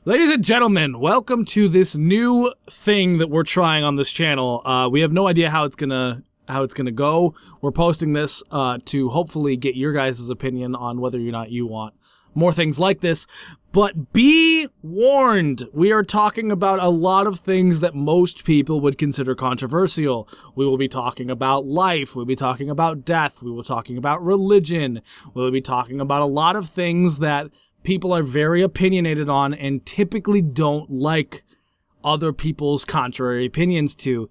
Ladies and gentlemen, welcome to this new thing that we're trying on this channel. We have no idea how it's gonna go. We're posting this to hopefully get your guys' opinion on whether or not you want more things like this. But be warned, we are talking about a lot of things that most people would consider controversial. We will be talking about life, we'll be talking about death, we will be talking about religion, we'll be talking about a lot of things that people are very opinionated on and typically don't like other people's contrary opinions to.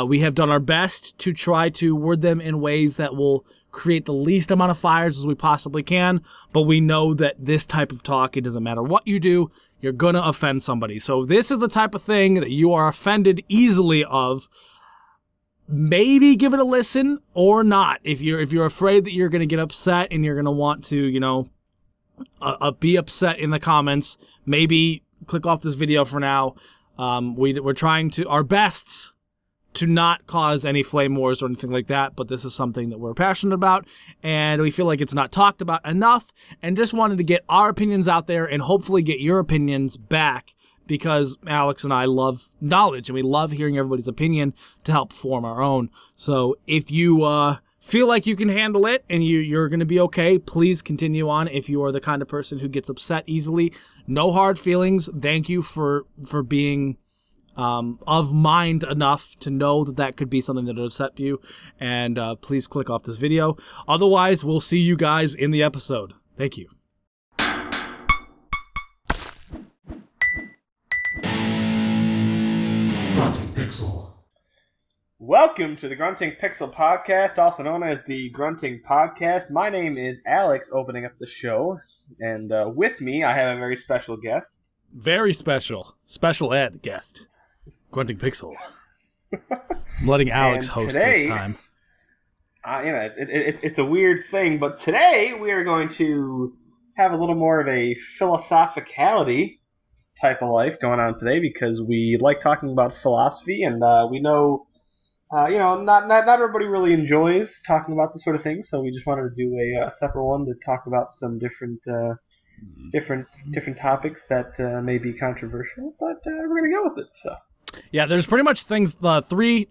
We have done our best to try to word them in ways that will create the least amount of fires as we possibly can, but we know that this type of talk, it doesn't matter what you do, you're gonna offend somebody. So this is the type of thing that you are offended easily of. Maybe give it a listen or not. If you're afraid that you're gonna get upset and you're gonna want to, be upset in the comments, maybe click off this video for now. We're trying our best to not cause any flame wars or anything like that, but this is something that we're passionate about, and we feel like it's not talked about enough, and just wanted to get our opinions out there and hopefully get your opinions back, because Alex and I love knowledge, and we love hearing everybody's opinion to help form our own. So if you feel like you can handle it and you're going to be okay, please continue on. If you are the kind of person who gets upset easily, no hard feelings. Thank you for being of mind enough to know that could be something that would upset you, and please click off this video. Otherwise, we'll see you guys in the episode. Thank you. Grunting Pixel. Welcome to the Grunting Pixel podcast, also known as the Grunting Podcast. My name is Alex, opening up the show, and with me I have a very special guest. Very special ed guest. Grunting Pixel. I'm letting Alex host today, this time. It's a weird thing, but today we are going to have a little more of a philosophicality type of life going on today, because we like talking about philosophy, and we know, not everybody really enjoys talking about this sort of thing, so we just wanted to do a separate one to talk about some different topics that may be controversial, but we're gonna go with it. So. Yeah, there's pretty much things, three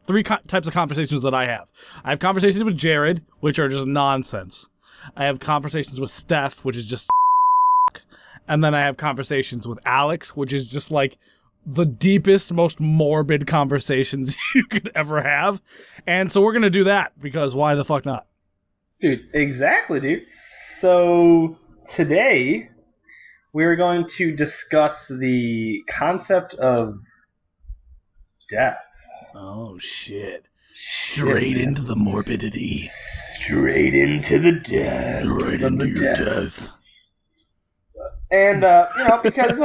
types of conversations that I have. I have conversations with Jared, which are just nonsense. I have conversations with Steph, which is just and then I have conversations with Alex, which is just like the deepest, most morbid conversations you could ever have. And so we're going to do that, because why the fuck not? Dude, exactly, dude. So today we're going to discuss the concept of death. Oh, shit. Straight into the morbidity. Straight into the death. Right into your death. And, because...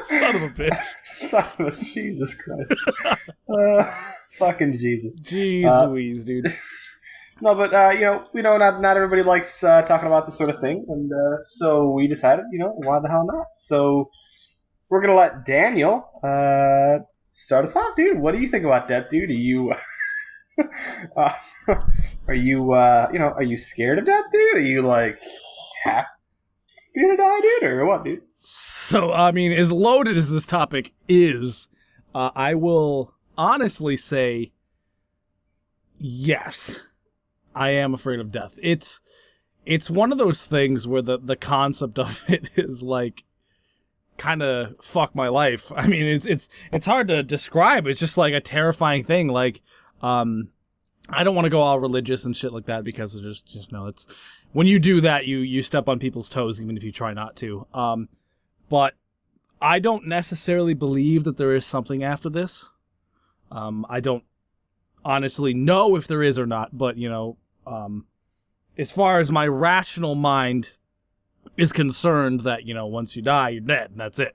Son of a bitch. Son of a... Jesus Christ. Fucking Jesus. Jeez Louise, dude. No, but, we know not everybody likes talking about this sort of thing, and so we decided, why the hell not? So we're going to let Daniel start us off, dude. What do you think about that, dude? Are you... are you scared of death, dude? Are you, happy to die, dude, or what, dude? So, I mean, as loaded as this topic is, I will honestly say yes. I am afraid of death. It's one of those things where the concept of it is kind of fuck my life. I mean, it's hard to describe. It's just like a terrifying thing. I don't want to go all religious and shit like that, because it just it's when you do that, you step on people's toes, even if you try not to. But I don't necessarily believe that there is something after this. I don't honestly know if there is or not, but as far as my rational mind is concerned, that once you die, you're dead, and that's it.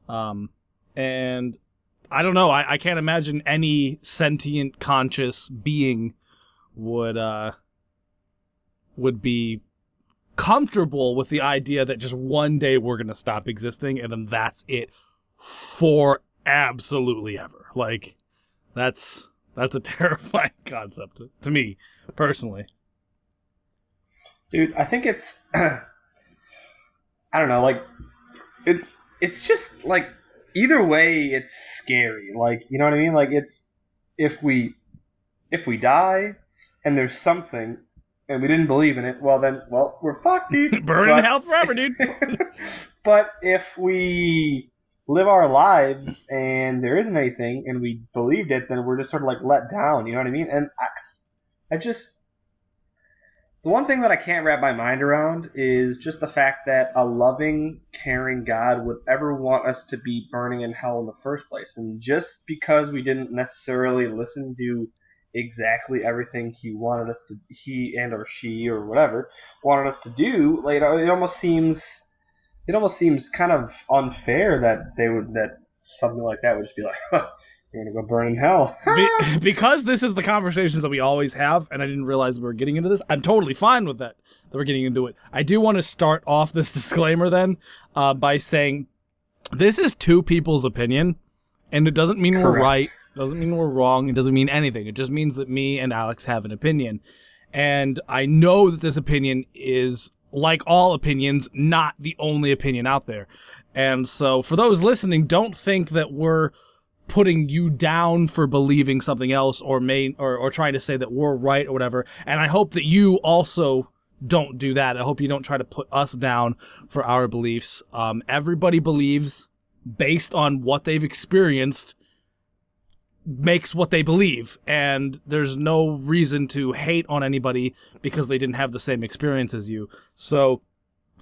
And I don't know. I can't imagine any sentient, conscious being would be comfortable with the idea that just one day we're gonna stop existing, and then that's it for absolutely ever. That's a terrifying concept to me personally. Dude, I think it's I don't know, like it's just like either way it's scary. Like, you know what I mean? Like it's if we if we die and there's something and we didn't believe in it, well then we're fucked, dude. Burn in hell forever, dude. But if we live our lives and there isn't anything and we believed it, then we're just sort of like let down, you know what I mean? And I just the one thing that I can't wrap my mind around is just the fact that a loving, caring God would ever want us to be burning in hell in the first place. And just because we didn't necessarily listen to exactly everything he and or she or whatever wanted us to do, like, it almost seems kind of unfair that something like that would just be like, huh, you're gonna go burn in hell. Because this is the conversations that we always have, and I didn't realize we were getting into this. I'm totally fine with that we're getting into it. I do want to start off this disclaimer then by saying this is two people's opinion, and it doesn't mean we're right, doesn't mean we're wrong, it doesn't mean anything. It just means that me and Alex have an opinion. And I know that this opinion is, like all opinions, not the only opinion out there. And so for those listening, don't think that we're putting you down for believing something else or trying to say that we're right or whatever. And I hope that you also don't do that. I hope you don't try to put us down for our beliefs. Everybody believes based on what they've experienced makes what they believe, and there's no reason to hate on anybody because they didn't have the same experience as you. So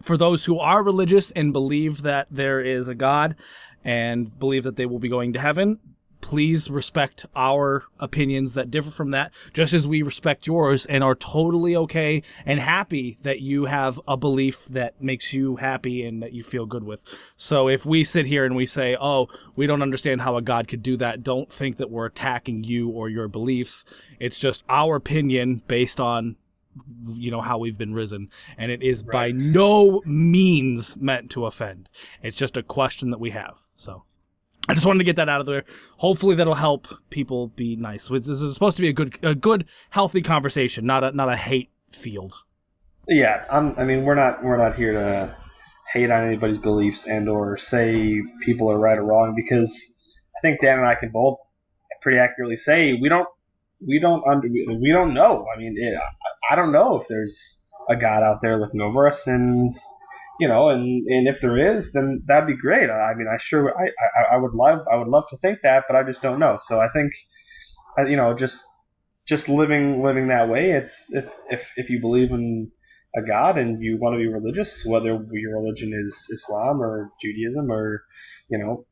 for those who are religious and believe that there is a God and believe that they will be going to heaven, please respect our opinions that differ from that, just as we respect yours and are totally okay and happy that you have a belief that makes you happy and that you feel good with. So if we sit here and we say, oh, we don't understand how a God could do that, don't think that we're attacking you or your beliefs. It's just our opinion based on, you know, how we've been risen, and it is by no means meant to offend. It's just a question that we have. So I just wanted to get that out of there. Hopefully that'll help people be nice. This is supposed to be a good, healthy conversation, not a hate field. Yeah, I mean, we're not here to hate on anybody's beliefs and or say people are right or wrong, because I think Dan and I can both pretty accurately say we don't know. I mean, I don't know if there's a God out there looking over us, and you know, and if there is, then that'd be great. I mean, I would love to think that, but I just don't know. So I think, you know, just living that way. It's if you believe in a God and you want to be religious, whether your religion is Islam or Judaism or, you know,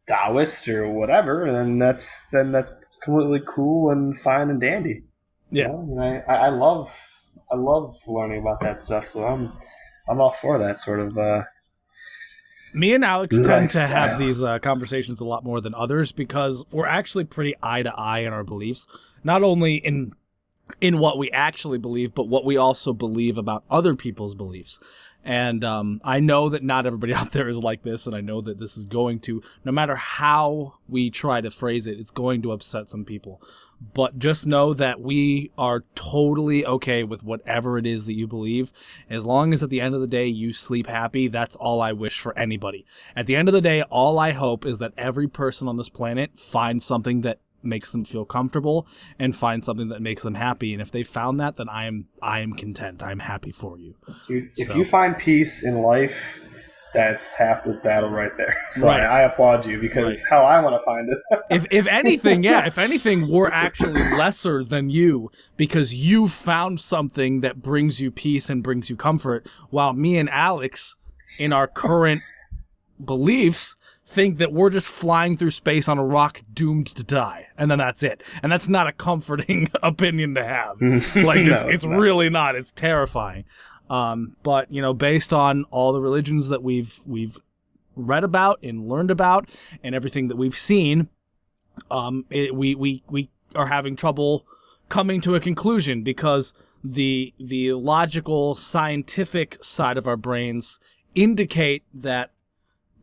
Taoist or whatever, then that's completely cool and fine and dandy. Yeah, you know? And I love learning about that stuff. So I'm all for that sort of. Me and Alex tend to have these conversations a lot more than others because we're actually pretty eye to eye in our beliefs, not only in what we actually believe, but what we also believe about other people's beliefs. And I know that not everybody out there is like this, and I know that this is going to, no matter how we try to phrase it, it's going to upset some people. But just know that we are totally okay with whatever it is that you believe. As long as at the end of the day you sleep happy, that's all I wish for anybody. At the end of the day, all I hope is that every person on this planet finds something that makes them feel comfortable and find something that makes them happy. And if they found that, then I am content. I'm happy for you. Dude, if you find peace in life, that's half the battle right there. So right. I applaud you, because hell, I want to find it. if anything, we're actually lesser than you because you found something that brings you peace and brings you comfort, while me and Alex, in our current beliefs, think that we're just flying through space on a rock doomed to die, and then that's it. And that's not a comforting opinion to have. Like, it's really not. It's terrifying. But, you know, based on all the religions that we've read about and learned about and everything that we've seen, we are having trouble coming to a conclusion because the logical, scientific side of our brains indicate that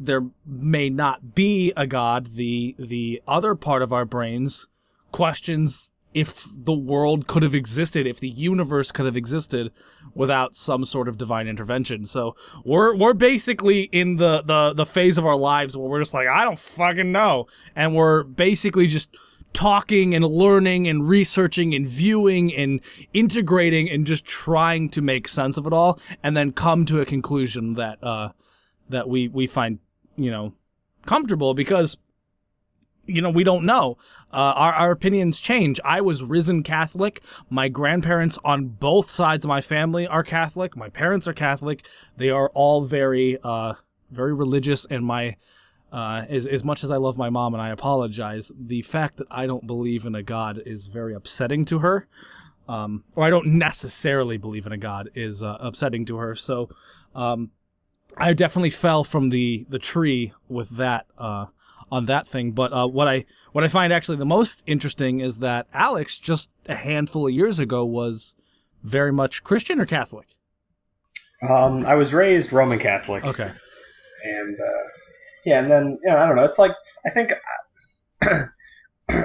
there may not be a God. The other part of our brains questions if the world could have existed, if the universe could have existed without some sort of divine intervention. So we're basically in the phase of our lives where we're just like, I don't fucking know. And we're basically just talking and learning and researching and viewing and integrating and just trying to make sense of it all, and then come to a conclusion that that we find, comfortable, because we don't know. Our opinions change. I was risen Catholic. My grandparents on both sides of my family are Catholic. My parents are Catholic. They are all very very religious, and as much as I love my mom, and I apologize, the fact that I don't believe in a God is very upsetting to her. Or I don't necessarily believe in a God is upsetting to her. So I definitely fell from the tree with that on that thing. But what I find actually the most interesting is that Alex, just a handful of years ago, was very much Christian or Catholic. I was raised Roman Catholic. Okay. And and then I don't know. It's like I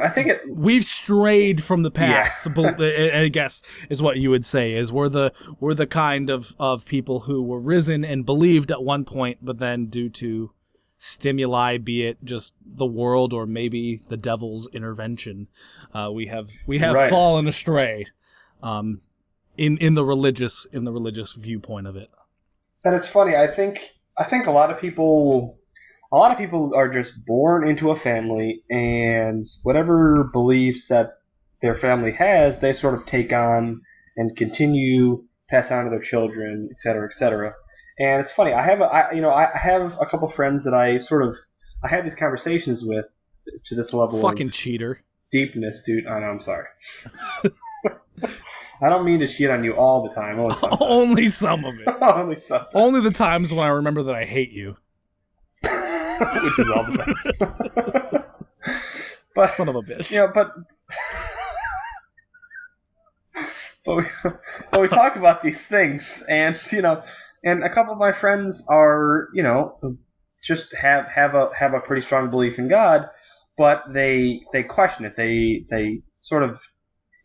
think we've strayed from the path. Yeah. I guess is what you would say. Is we're the kind of people who were risen and believed at one point, but then due to stimuli, be it just the world or maybe the devil's intervention, we have right. fallen astray in the religious viewpoint of it. And it's funny. I think a lot of people are just born into a family, and whatever beliefs that their family has, they sort of take on and continue, pass on to their children, et cetera, et cetera. And it's funny. I have a couple friends that I had these conversations with to this level fucking of cheater deepness, dude. I know. I'm sorry. I don't mean to cheat on you all the time. Only some of it. Only sometimes. Only the times when I remember that I hate you. Which is all the time. But son of a bitch. But we talk about these things, and and a couple of my friends are just have a pretty strong belief in God, but they question it. They sort of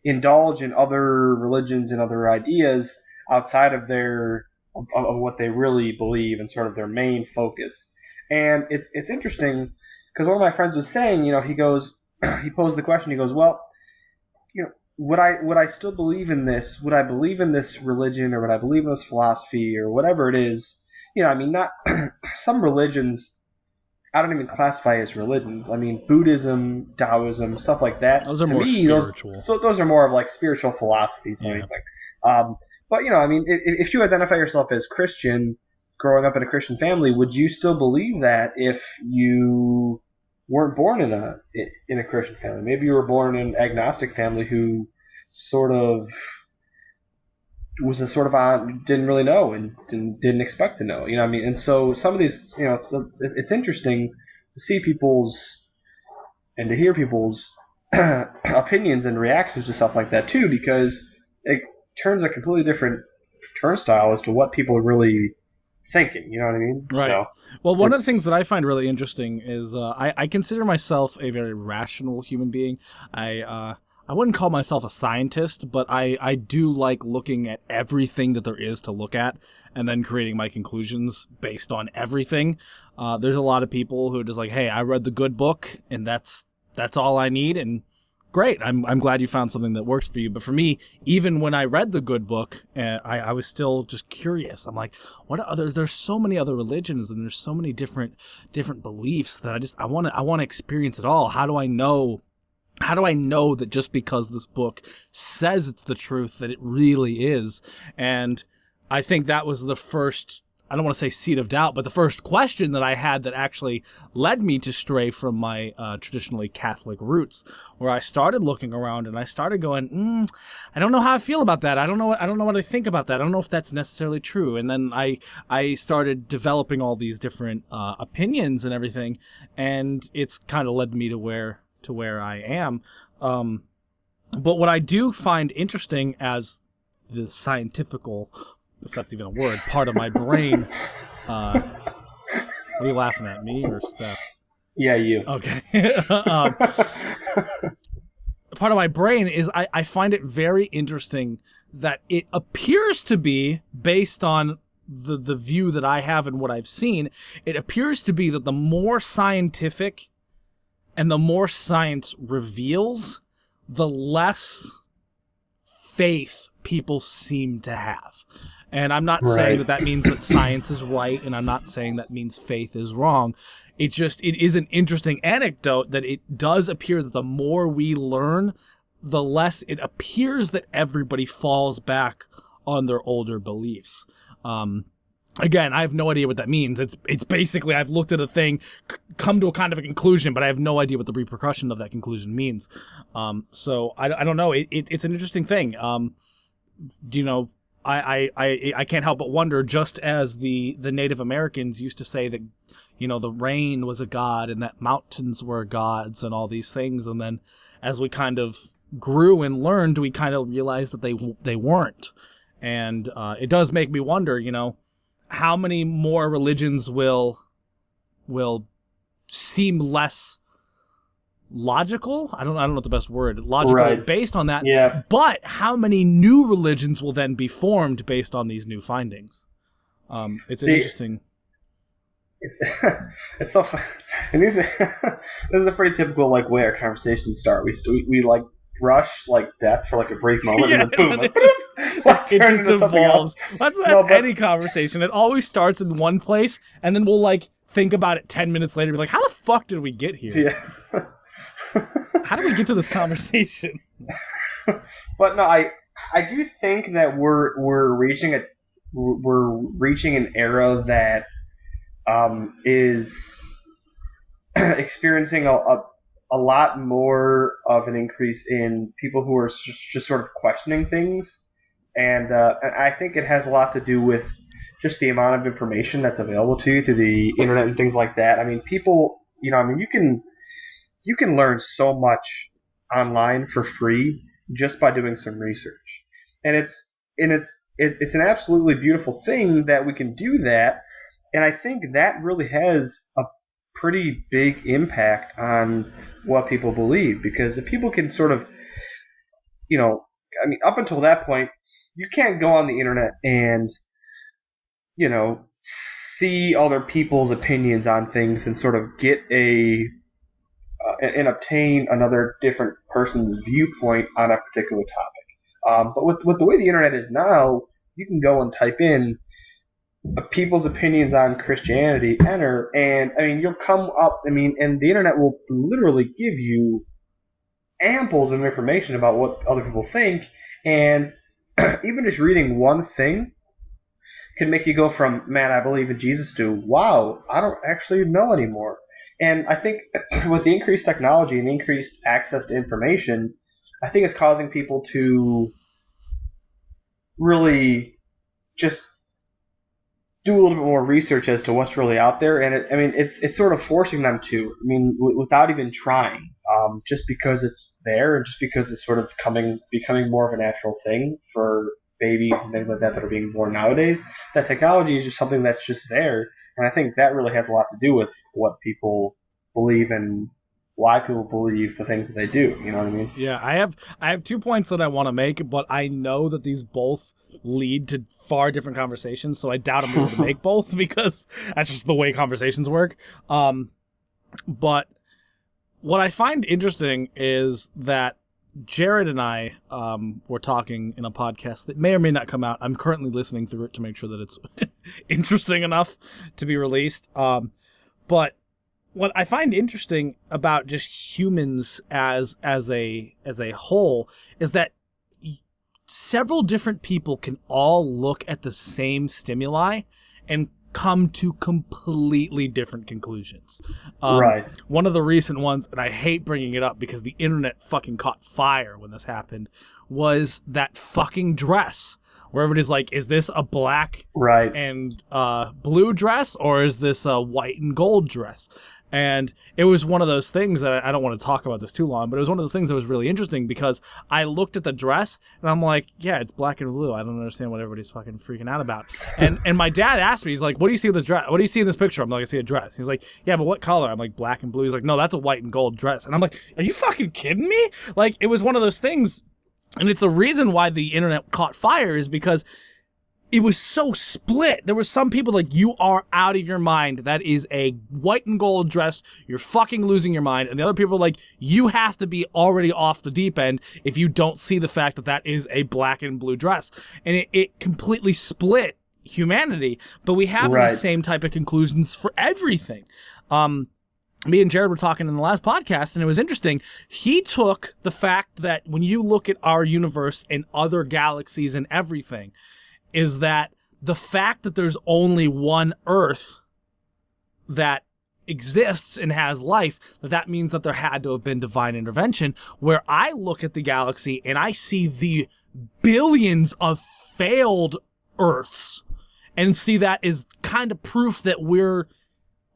indulge in other religions and other ideas outside of of what they really believe and sort of their main focus. And it's interesting because one of my friends was saying, he posed the question. He goes, well, would I still believe in this? Would I believe in this religion, or would I believe in this philosophy, or whatever it is? Not some religions I don't even classify as religions. I mean, Buddhism, Taoism, stuff like that. Those are more spiritual. Those are more of like spiritual philosophies than anything. But if you identify yourself as Christian, growing up in a Christian family, would you still believe that if you weren't born in a Christian family? Maybe you were born in an agnostic family who sort of was didn't really know and didn't expect to know. And so some of these, it's interesting to see people's and to hear people's opinions and reactions to stuff like that too, because it turns a completely different turnstile as to what people are really thinking, you know what I mean? Right. So, well, one of the things that I find really interesting is I consider myself a very rational human being. I wouldn't call myself a scientist, but I do like looking at everything that there is to look at and then creating my conclusions based on everything. There's a lot of people who are just like, hey, I read the good book and that's all I need, and great. I'm glad you found something that works for you. But for me, even when I read the good book, I was still just curious. I'm like, what others? There's so many other religions, and there's so many different beliefs that I want to experience it all. How do I know that just because this book says it's the truth, that it really is? And I think that was the first, I don't want to say seed of doubt, but the first question that I had that actually led me to stray from my traditionally Catholic roots, where I started looking around and I started going, I don't know how I feel about that. I don't know what I think about that. I don't know if that's necessarily true. And then I started developing all these different opinions and everything, and it's kind of led me to where I am. But what I do find interesting as the scientifical, if that's even a word, part of my brain. What are you laughing at, me or Steph? Yeah, you. Okay. part of my brain is I find it very interesting that it appears to be, based on the view that I have and what I've seen, it appears to be that the more scientific and the more science reveals, the less faith people seem to have. And I'm not saying that means that science is right, and I'm not saying that means faith is wrong. It is an interesting anecdote that it does appear that the more we learn, the less it appears that everybody falls back on their older beliefs. Again, I have no idea what that means. It's basically, I've looked at a thing, come to a kind of a conclusion, but I have no idea what the repercussion of that conclusion means. So I don't know. It's an interesting thing. You know, I can't help but wonder, just as the Native Americans used to say that, you know, the rain was a god and that mountains were gods and all these things, and then as we kind of grew and learned, we kind of realized that they weren't. And it does make me wonder, you know, how many more religions will seem less logical? I don't know what the best word. Logical based on that. Yeah. But how many new religions will then be formed based on these new findings? It's interesting. It's so fun. And this is a pretty typical like way our conversations start. We like rush like death for like a brief moment, and then boom, it just evolves. That's any conversation. It always starts in one place, and then we'll like think about it 10 minutes later, and be like, how the fuck did we get here? Yeah. How did we get to this conversation? But no, I do think that we're reaching an era that is experiencing a lot more of an increase in people who are just sort of questioning things, and I think it has a lot to do with just the amount of information that's available to you through the internet and things like that. I mean, people, you can learn so much online for free just by doing some research, and it's an absolutely beautiful thing that we can do that, and I think that really has a pretty big impact on what people believe, because if people can sort of, up until that point, you can't go on the internet and, see other people's opinions on things and sort of get and obtain another different person's viewpoint on a particular topic. But with the way the internet is now, you can go and type in people's opinions on Christianity, enter, and you'll come up, and the internet will literally give you amples of information about what other people think, and even just reading one thing can make you go from, man, I believe in Jesus, to, wow, I don't actually know anymore. And I think with the increased technology and the increased access to information, I think it's causing people to really just do a little bit more research as to what's really out there, and it's sort of forcing them to, without even trying, just because it's there, and just because it's sort of becoming more of a natural thing for babies and things like that are being born nowadays. That technology is just something that's just there, and I think that really has a lot to do with what people believe and why people believe the things that they do. You know what I mean? Yeah, I have 2 points that I want to make, but I know that these both lead to far different conversations, so I doubt I'm able to make both, because that's just the way conversations work. But what I find interesting is that Jared and I were talking in a podcast that may or may not come out. I'm currently listening through it to make sure that it's interesting enough to be released. But what I find interesting about just humans as a whole is that several different people can all look at the same stimuli and come to completely different conclusions. Right. One of the recent ones, and I hate bringing it up because the internet fucking caught fire when this happened, was that fucking dress where everybody's like, is this a black and blue dress, or is this a white and gold dress? And it was one of those things that I don't want to talk about this too long, but it was one of those things that was really interesting because I looked at the dress and I'm like, yeah, it's black and blue. I don't understand what everybody's fucking freaking out about. And my dad asked me, he's like, what do you see with this dress? What do you see in this picture? I'm like, I see a dress. He's like, yeah, but what color? I'm like, black and blue. He's like, no, that's a white and gold dress. And I'm like, are you fucking kidding me? Like, it was one of those things. And it's the reason why the internet caught fire is because it was so split. There were some people like, you are out of your mind. That is a white and gold dress. You're fucking losing your mind. And the other people are like, you have to be already off the deep end if you don't see the fact that that is a black and blue dress. And it completely split humanity. But we have these same type of conclusions for everything. Me and Jared were talking in the last podcast, and it was interesting. He took the fact that when you look at our universe and other galaxies and everything, is that the fact that there's only one Earth that exists and has life, that means that there had to have been divine intervention, where I look at the galaxy and I see the billions of failed Earths and see that as kind of proof that we're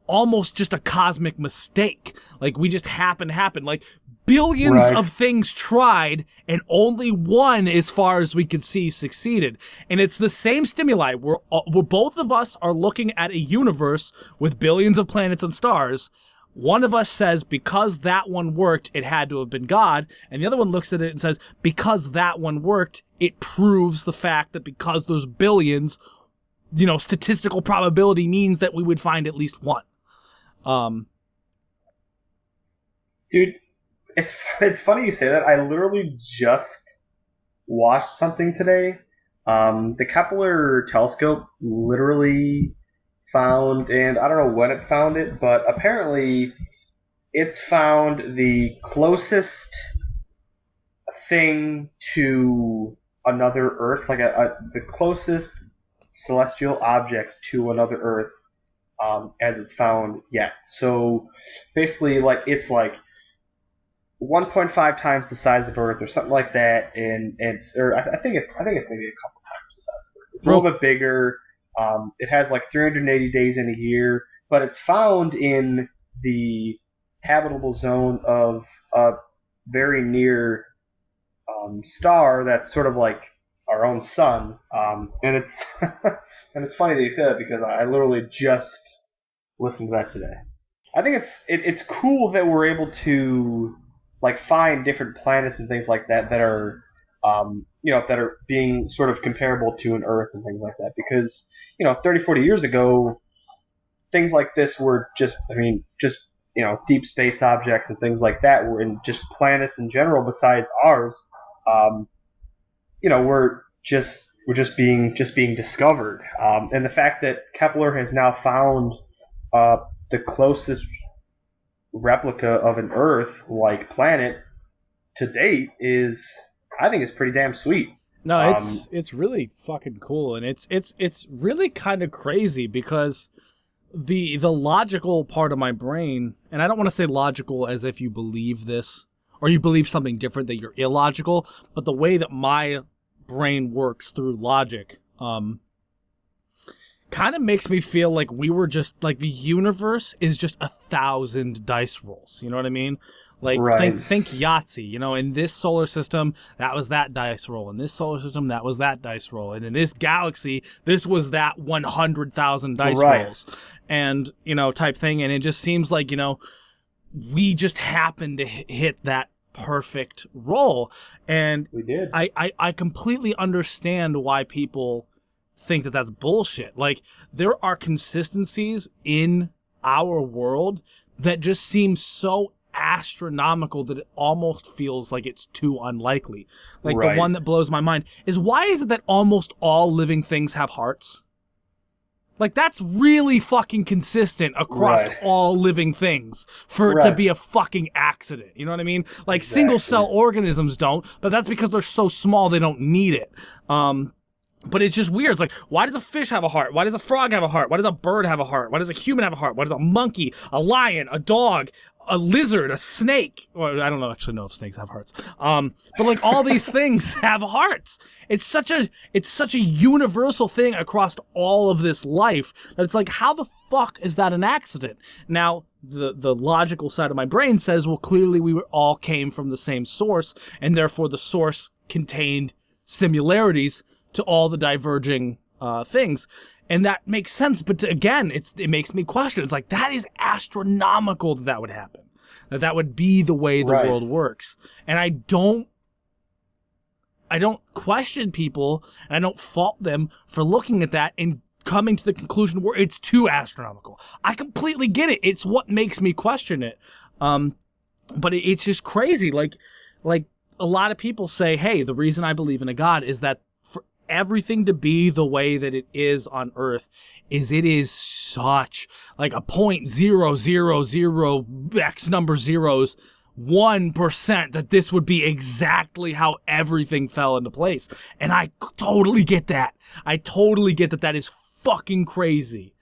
almost just a cosmic mistake. Like, we just happen to happen. Like, billions of things tried, and only one, as far as we could see, succeeded. And it's the same stimuli. We're both of us are looking at a universe with billions of planets and stars. One of us says, because that one worked, it had to have been God. And the other one looks at it and says, because that one worked, it proves the fact that because there's billions, statistical probability means that we would find at least one. Dude, it's funny you say that. I literally just watched something today. The Kepler telescope literally found, and I don't know when it found it, but apparently it's found the closest thing to another Earth, like the closest celestial object to another Earth as it's found yet. So basically, like, it's like 1.5 times the size of Earth or something like that, and I think it's maybe a couple times the size of Earth. It's a little bit bigger. It has like 380 days in a year, but it's found in the habitable zone of a very near star that's sort of like our own sun. And it's and it's funny that you say that because I literally just listened to that today. I think it's cool that we're able to like find different planets and things like that are that are being sort of comparable to an Earth and things like that, because 30, 40 years ago things like this were just deep space objects and things like that were in just planets in general besides ours. We're just being discovered, and the fact that Kepler has now found the closest replica of an Earth-like planet to date I think it's pretty damn sweet. No, it's really fucking cool, and it's really kind of crazy because the logical part of my brain, and I don't want to say logical as if you believe this or you believe something different that you're illogical, but the way that my brain works through logic kind of makes me feel like we were just like the universe is just 1,000 dice rolls. You know what I mean? Like, think Yahtzee. In this solar system, that was that dice roll. In this solar system, that was that dice roll. And in this galaxy, this was that 100,000 dice rolls. And, type thing. And it just seems like, we just happened to hit that perfect roll. And we did. I completely understand why people think that that's bullshit. Like, there are consistencies in our world that just seem so astronomical that it almost feels like it's too unlikely. Like, the one that blows my mind is, why is it that almost all living things have hearts? Like, that's really fucking consistent across all living things to be a fucking accident. You know what I mean? Like, single cell organisms don't, but that's because they're so small they don't need it. But it's just weird. It's like, why does a fish have a heart? Why does a frog have a heart? Why does a bird have a heart? Why does a human have a heart? Why does a monkey, a lion, a dog, a lizard, a snake? Well, I don't know if snakes have hearts. But like, all these things have hearts. It's such a universal thing across all of this life that it's like, how the fuck is that an accident? Now, the logical side of my brain says, well, clearly we all came from the same source, and therefore the source contained similarities to all the diverging things. And that makes sense, but again, it makes me question. It's like, that is astronomical that would happen. That would be the way the world works. And I don't question people, and I don't fault them for looking at that and coming to the conclusion where it's too astronomical. I completely get it. It's what makes me question it. But it's just crazy. Like a lot of people say, hey, the reason I believe in a God is that for everything to be the way that it is on Earth is it is such like a 0.000 X number zeros 1% that this would be exactly how everything fell into place. And I totally get that. I totally get that that is fucking crazy.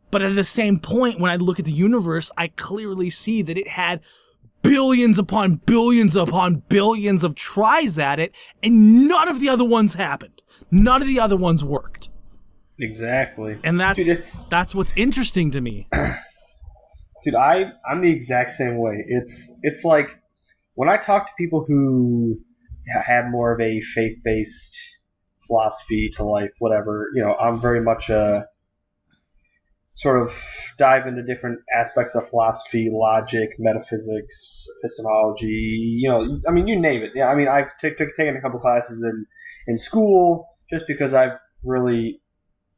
But at the same point, when I look at the universe, I clearly see that it had billions upon billions upon billions of tries at it, and none of the other ones happened. None of the other ones worked. Exactly. And that's what's interesting to me. Dude, I'm the exact same way. It's like when I talk to people who have more of a faith-based philosophy to life, whatever, I'm very much sort of dive into different aspects of philosophy, logic, metaphysics, epistemology, you name it. Yeah, I've taken a couple classes in school just because I've really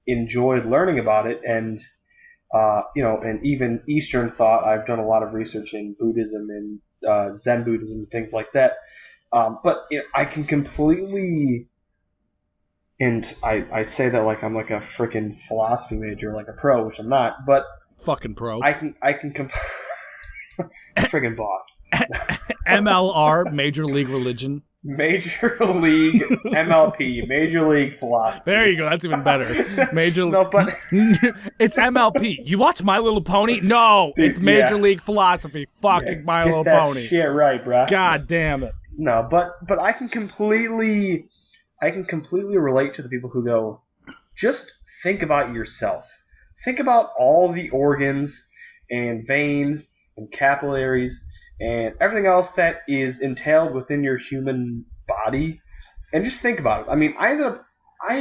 enjoyed learning about it, and and even Eastern thought. I've done a lot of research in Buddhism and Zen Buddhism and things like that. But I can completely, and I say that like I'm like a freaking philosophy major, like a pro, which I'm not, but fucking pro. I can friggin' boss. MLR, Major League Religion. Major League MLP, Major League Philosophy. There you go. That's even better. Major. No, but it's MLP. You watch My Little Pony? No, it's Major League Philosophy. Fucking My Little Pony. Get that shit right, bro. God damn it. No, but I can completely relate to the people who go, just think about yourself. Think about all the organs and veins and capillaries and everything else that is entailed within your human body, and just think about it. I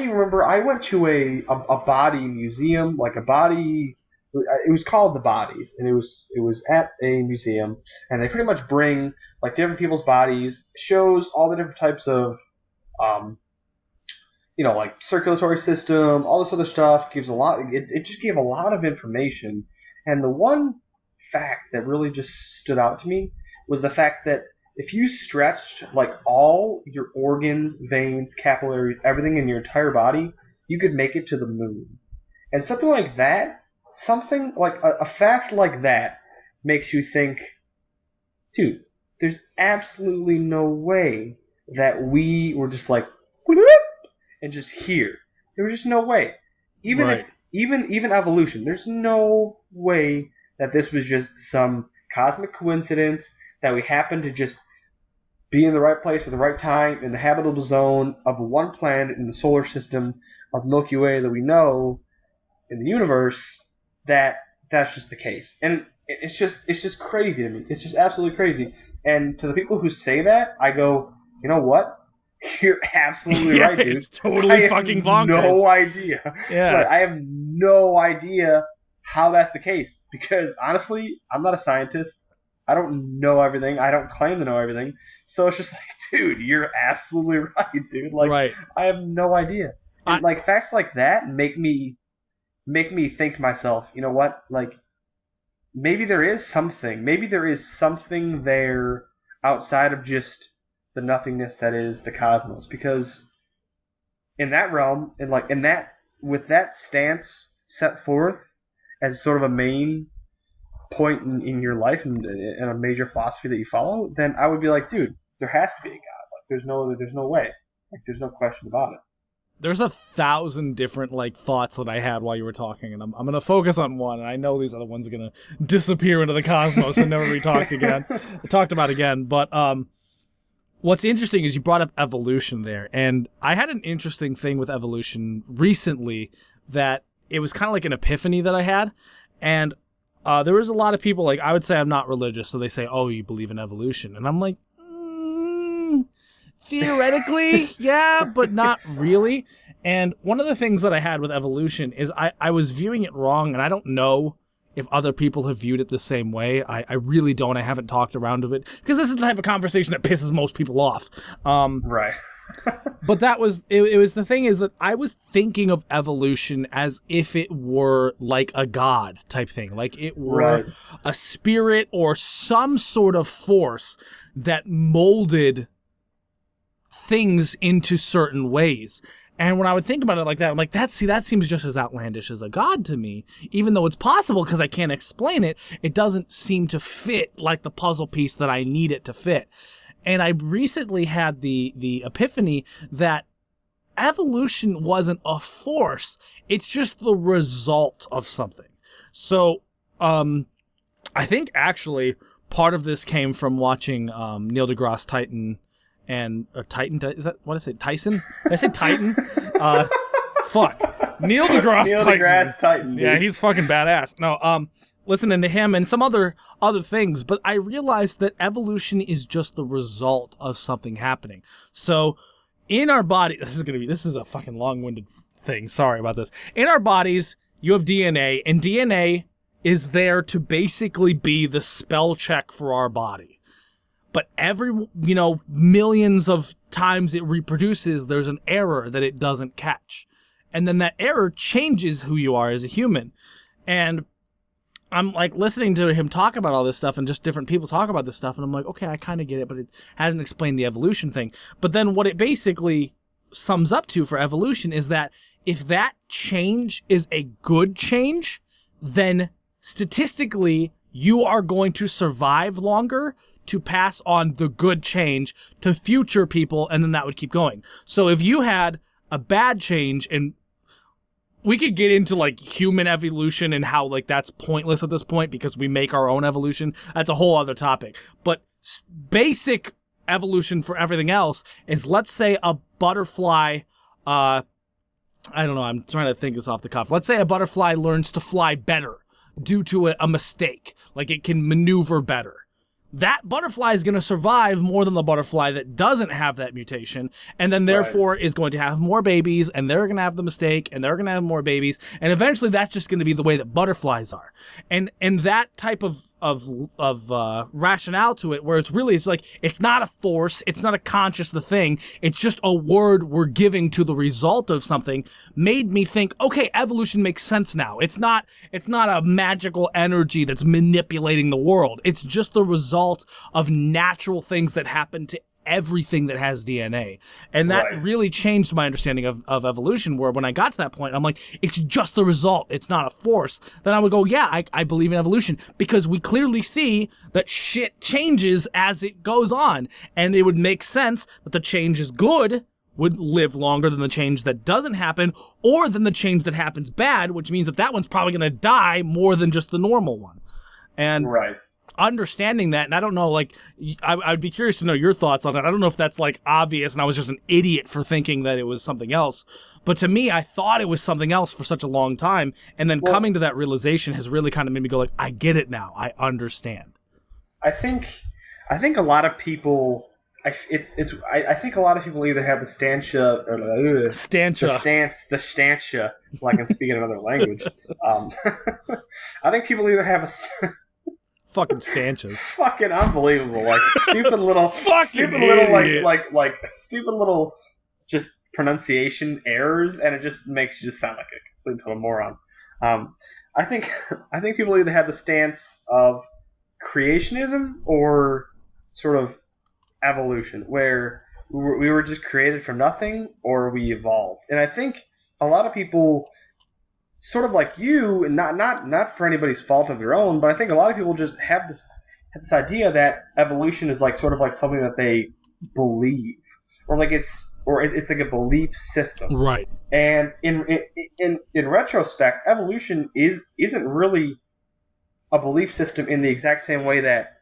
remember I went to a body museum, like a body. It was called The Bodies, and it was at a museum, and they pretty much bring like different people's bodies, shows all the different types of, like circulatory system, all this other stuff. Gives a lot. It just gave a lot of information, and the one fact that really just stood out to me was the fact that if you stretched like all your organs, veins, capillaries, everything in your entire body, you could make it to the moon. And something like that, something like a fact like that makes you think, dude, there's absolutely no way that we were just like whoop, and just here. There was just no way. Even right. if even evolution, there's no way that this was just some cosmic coincidence that we happened to just be in the right place at the right time in the habitable zone of one planet in the solar system of Milky Way that we know in the universe. That's just the case, and it's just crazy to me. It's just absolutely crazy. And to the people who say that, I go, you know what? You're absolutely right, dude. It's totally fucking bonkers. No idea. Yeah, like, I have no idea how that's the case, because honestly, I'm not a scientist. I don't know everything. I don't claim to know everything. So it's just like, dude, you're absolutely right, dude. Like, right. I have no idea. And, like, facts like that make me think to myself, you know what? Like, maybe there is something. Maybe there is something there outside of just the nothingness that is the cosmos. Because in that realm, and like in that, with that stance set forth as sort of a main point in your life and a major philosophy that you follow, then I would be like, dude, there has to be a God. Like, there's no way. Like, there's no question about it. There's 1,000 different like thoughts that I had while you were talking, and I'm gonna focus on one. And I know these other ones are gonna disappear into the cosmos and never be talked about again. But what's interesting is you brought up evolution there, and I had an interesting thing with evolution recently that it was kind of like an epiphany that I had, and there was a lot of people, like, I would say I'm not religious, so they say, oh, you believe in evolution. And I'm like, theoretically, yeah, but not really. And one of the things that I had with evolution is I was viewing it wrong, and I don't know if other people have viewed it the same way. I really don't. I haven't talked around of it, because this is the type of conversation that pisses most people off. Right. But that was, it was the thing is that I was thinking of evolution as if it were like a god type thing. Like it were a spirit or some sort of force that molded things into certain ways. And when I would think about it like that, I'm like, that seems just as outlandish as a god to me. Even though it's possible because I can't explain it, it doesn't seem to fit like the puzzle piece that I need it to fit. And I recently had the epiphany that evolution wasn't a force. It's just the result of something. So I think actually part of this came from watching Neil deGrasse Tyson and Titan. Is that what I say? Tyson? Did I say Titan? Fuck. Neil deGrasse Tyson. Yeah, he's fucking badass. No, listening to him and some other things, but I realized that evolution is just the result of something happening. So in our body, this is a fucking long-winded thing. Sorry about this. In our bodies, you have DNA, and DNA is there to basically be the spell check for our body. But every, millions of times it reproduces, there's an error that it doesn't catch. And then that error changes who you are as a human. And I'm like listening to him talk about all this stuff and just different people talk about this stuff. And I'm like, okay, I kind of get it, but it hasn't explained the evolution thing. But then what it basically sums up to for evolution is that if that change is a good change, then statistically you are going to survive longer to pass on the good change to future people, and then that would keep going. So if you had a bad change, and we could get into like human evolution and how like that's pointless at this point because we make our own evolution. That's a whole other topic. But basic evolution for everything else is, let's say a butterfly, I don't know, I'm trying to think this off the cuff. Let's say a butterfly learns to fly better due to a mistake, like it can maneuver better. That butterfly is going to survive more than the butterfly that doesn't have that mutation, and then therefore is going to have more babies, and they're going to have the mistake, and they're going to have more babies, and eventually that's just going to be the way that butterflies are. And that type of rationale to it, where it's like, it's not a force, it's not a conscious thing, it's just a word we're giving to the result of something, made me think, okay, evolution makes sense now. It's not a magical energy that's manipulating the world. It's just the result of natural things that happen to everything that has DNA. And that really changed my understanding of evolution, where when I got to that point, I'm like, it's just the result, it's not a force. Then I would go, yeah, I believe in evolution, because we clearly see that shit changes as it goes on, and it would make sense that the change is good would live longer than the change that doesn't happen, or than the change that happens bad, which means that one's probably going to die more than just the normal one. And understanding that, and I don't know, like, I'd be curious to know your thoughts on it. I don't know if that's like obvious and I was just an idiot for thinking that it was something else, but to me, I thought it was something else for such a long time, and then coming to that realization has really kind of made me go like, I get it now, I understand. I think a lot of people, I think a lot of people either have the stantia or the stantia, like I'm speaking another language. I think people either have a fucking stanches. Fucking unbelievable. Like stupid little stupid little just pronunciation errors, and it just makes you just sound like a complete total moron. I think people either have the stance of creationism or sort of evolution, where we were just created from nothing, or we evolved. And I think a lot of people, sort of like you, and not for anybody's fault of their own, but I think a lot of people just have this idea that evolution is like sort of like something that they believe, or it's like a belief system, right? And in retrospect, evolution isn't really a belief system in the exact same way that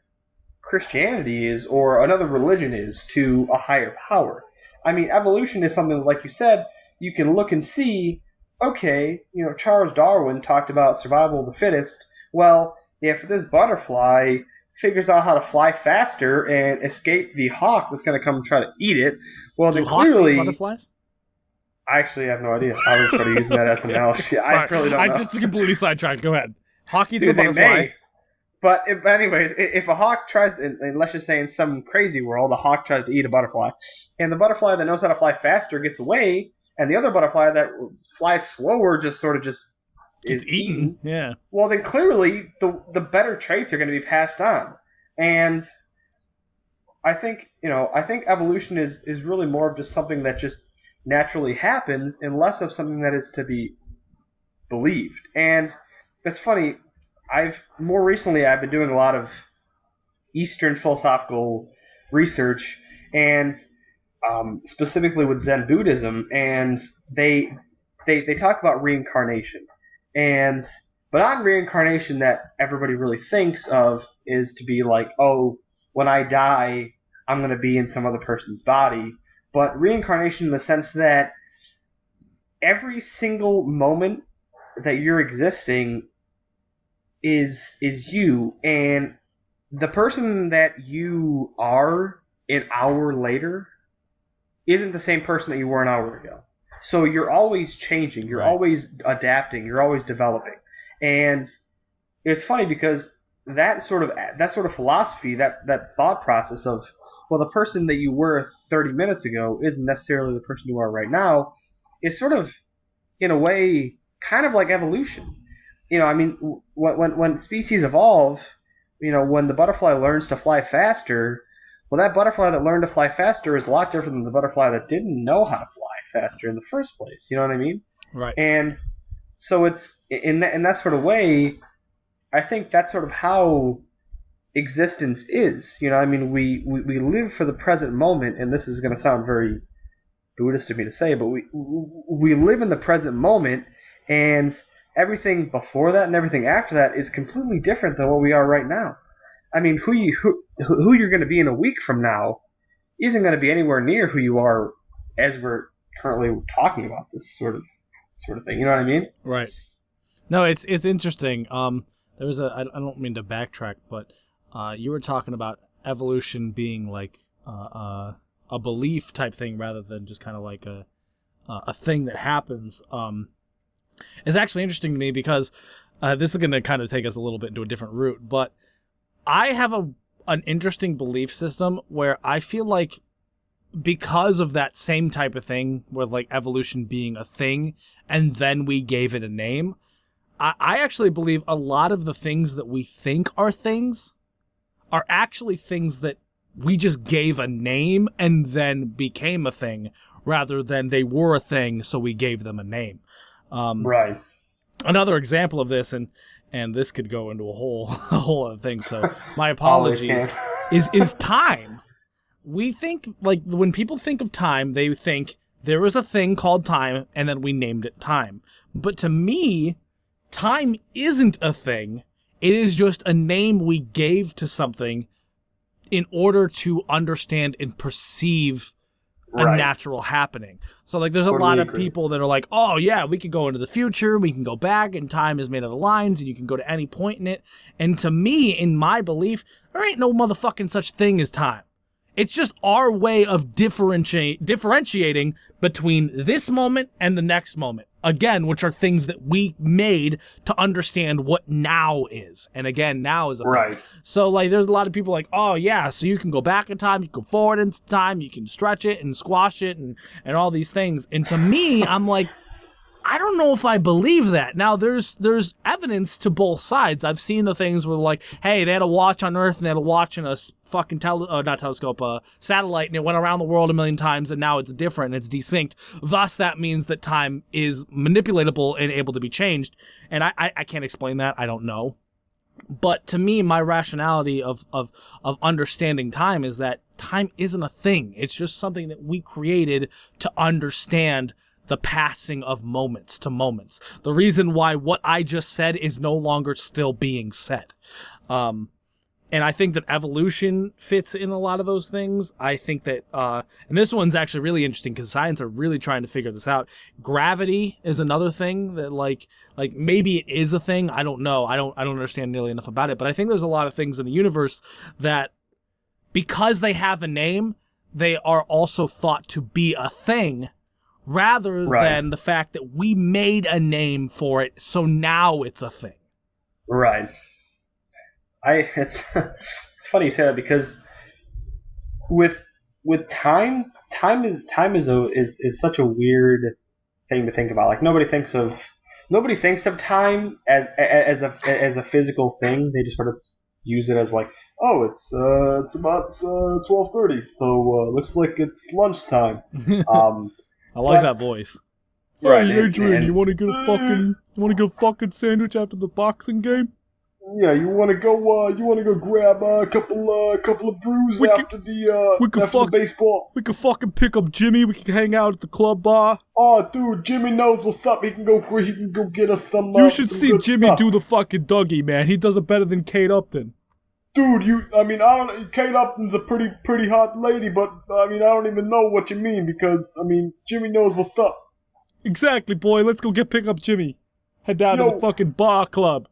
Christianity is, or another religion is, to a higher power. I mean, evolution is something, like you said, you can look and see. Okay, Charles Darwin talked about survival of the fittest. Well, if this butterfly figures out how to fly faster and escape the hawk that's going to come try to eat it, well, Do then hawks eat clearly, butterflies? I actually have no idea. I was sort of using that as an analogy. I really don't know. I just completely sidetracked. Go ahead. Hawk eats Dude, a butterfly. they may. But anyways, if a hawk tries, and let's just say in some crazy world, a hawk tries to eat a butterfly, and the butterfly that knows how to fly faster gets away, and the other butterfly that flies slower just Gets is eaten. Yeah. well, then clearly the better traits are going to be passed on, and I think evolution is really more of just something that just naturally happens, and less of something that is to be believed. And it's funny. More recently I've been doing a lot of Eastern philosophical research, and specifically with Zen Buddhism, and they talk about reincarnation, and but on reincarnation that everybody really thinks of is to be like, oh, when I die, I'm going to be in some other person's body, but reincarnation in the sense that every single moment that you're existing is you, and the person that you are an hour later isn't the same person that you were an hour ago. So you're always changing, you're always adapting, you're always developing. And it's funny because that sort of philosophy, that thought process of, well, the person that you were 30 minutes ago isn't necessarily the person you are right now, is sort of, in a way, kind of like evolution. I mean, when species evolve, when the butterfly learns to fly faster, well, that butterfly that learned to fly faster is a lot different than the butterfly that didn't know how to fly faster in the first place. You know what I mean? Right. And so it's in that sort of way, I think that's sort of how existence is. I mean, we live for the present moment, and this is going to sound very Buddhist of me to say, but we live in the present moment, and everything before that and everything after that is completely different than what we are right now. I mean, who you're going to be in a week from now isn't going to be anywhere near who you are as we're currently talking about this sort of thing. You know what I mean? Right. No, it's interesting. There was I don't mean to backtrack, but you were talking about evolution being like a belief type thing rather than just kind of like a thing that happens. It's actually interesting to me because this is going to kind of take us a little bit into a different route, but I have an interesting belief system where I feel like because of that same type of thing with like evolution being a thing and then we gave it a name, I actually believe a lot of the things that we think are things are actually things that we just gave a name and then became a thing rather than they were a thing, so we gave them a name. Right. Another example of this, and this could go into a whole other thing, so my apologies, is time. We think, like, when people think of time, they think there was a thing called time, and then we named it time. But to me, time isn't a thing. It is just a name we gave to something in order to understand and perceive a natural happening. So, like, there's a lot of people that are like, oh, yeah, we could go into the future, we can go back, and time is made of the lines, and you can go to any point in it. And to me, in my belief, there ain't no motherfucking such thing as time. It's just our way of differentiating between this moment and the next moment. Again, which are things that we made to understand what now is. And again, now is a thing. So, like, there's a lot of people like, oh, yeah, so you can go back in time, you can go forward in time, you can stretch it and squash it and all these things. And to me, I'm like, I don't know if I believe that. Now, there's evidence to both sides. I've seen the things where, like, hey, they had a watch on Earth and they had a watch in a fucking satellite, and it went around the world a million times, and now it's different, it's desynced. Thus, that means that time is manipulatable and able to be changed. And I can't explain that. I don't know. But to me, my rationality of understanding time is that time isn't a thing. It's just something that we created to understand the passing of moments to moments. The reason why what I just said is no longer still being said. And I think that evolution fits in a lot of those things. I think that, and this one's actually really interesting because science are really trying to figure this out. Gravity is another thing that, like maybe it is a thing. I don't know. I don't understand nearly enough about it. But I think there's a lot of things in the universe that, because they have a name, they are also thought to be a thing, rather than the fact that we made a name for it, so now it's a thing. Right. It's funny you say that because with time is such a weird thing to think about. Like nobody thinks of time as a physical thing. They just sort of use it as like, oh, it's about 12:30, so looks like it's lunchtime. I like that voice. Right, hey, Adrian, you want to get a fucking sandwich after the boxing game? Yeah, you want to go grab a couple of brews after the baseball. We could fucking pick up Jimmy. We could hang out at the club bar. Oh, dude, Jimmy knows what's up. He can go get us some. You should see Jimmy stuff. do the fucking Dougie, man. He does it better than Kate Upton. Dude, I don't know. Kate Upton's a pretty hot lady, but I don't even know what you mean because Jimmy knows what's up. Exactly, boy. Let's go pick up Jimmy. Head down to the fucking bar club.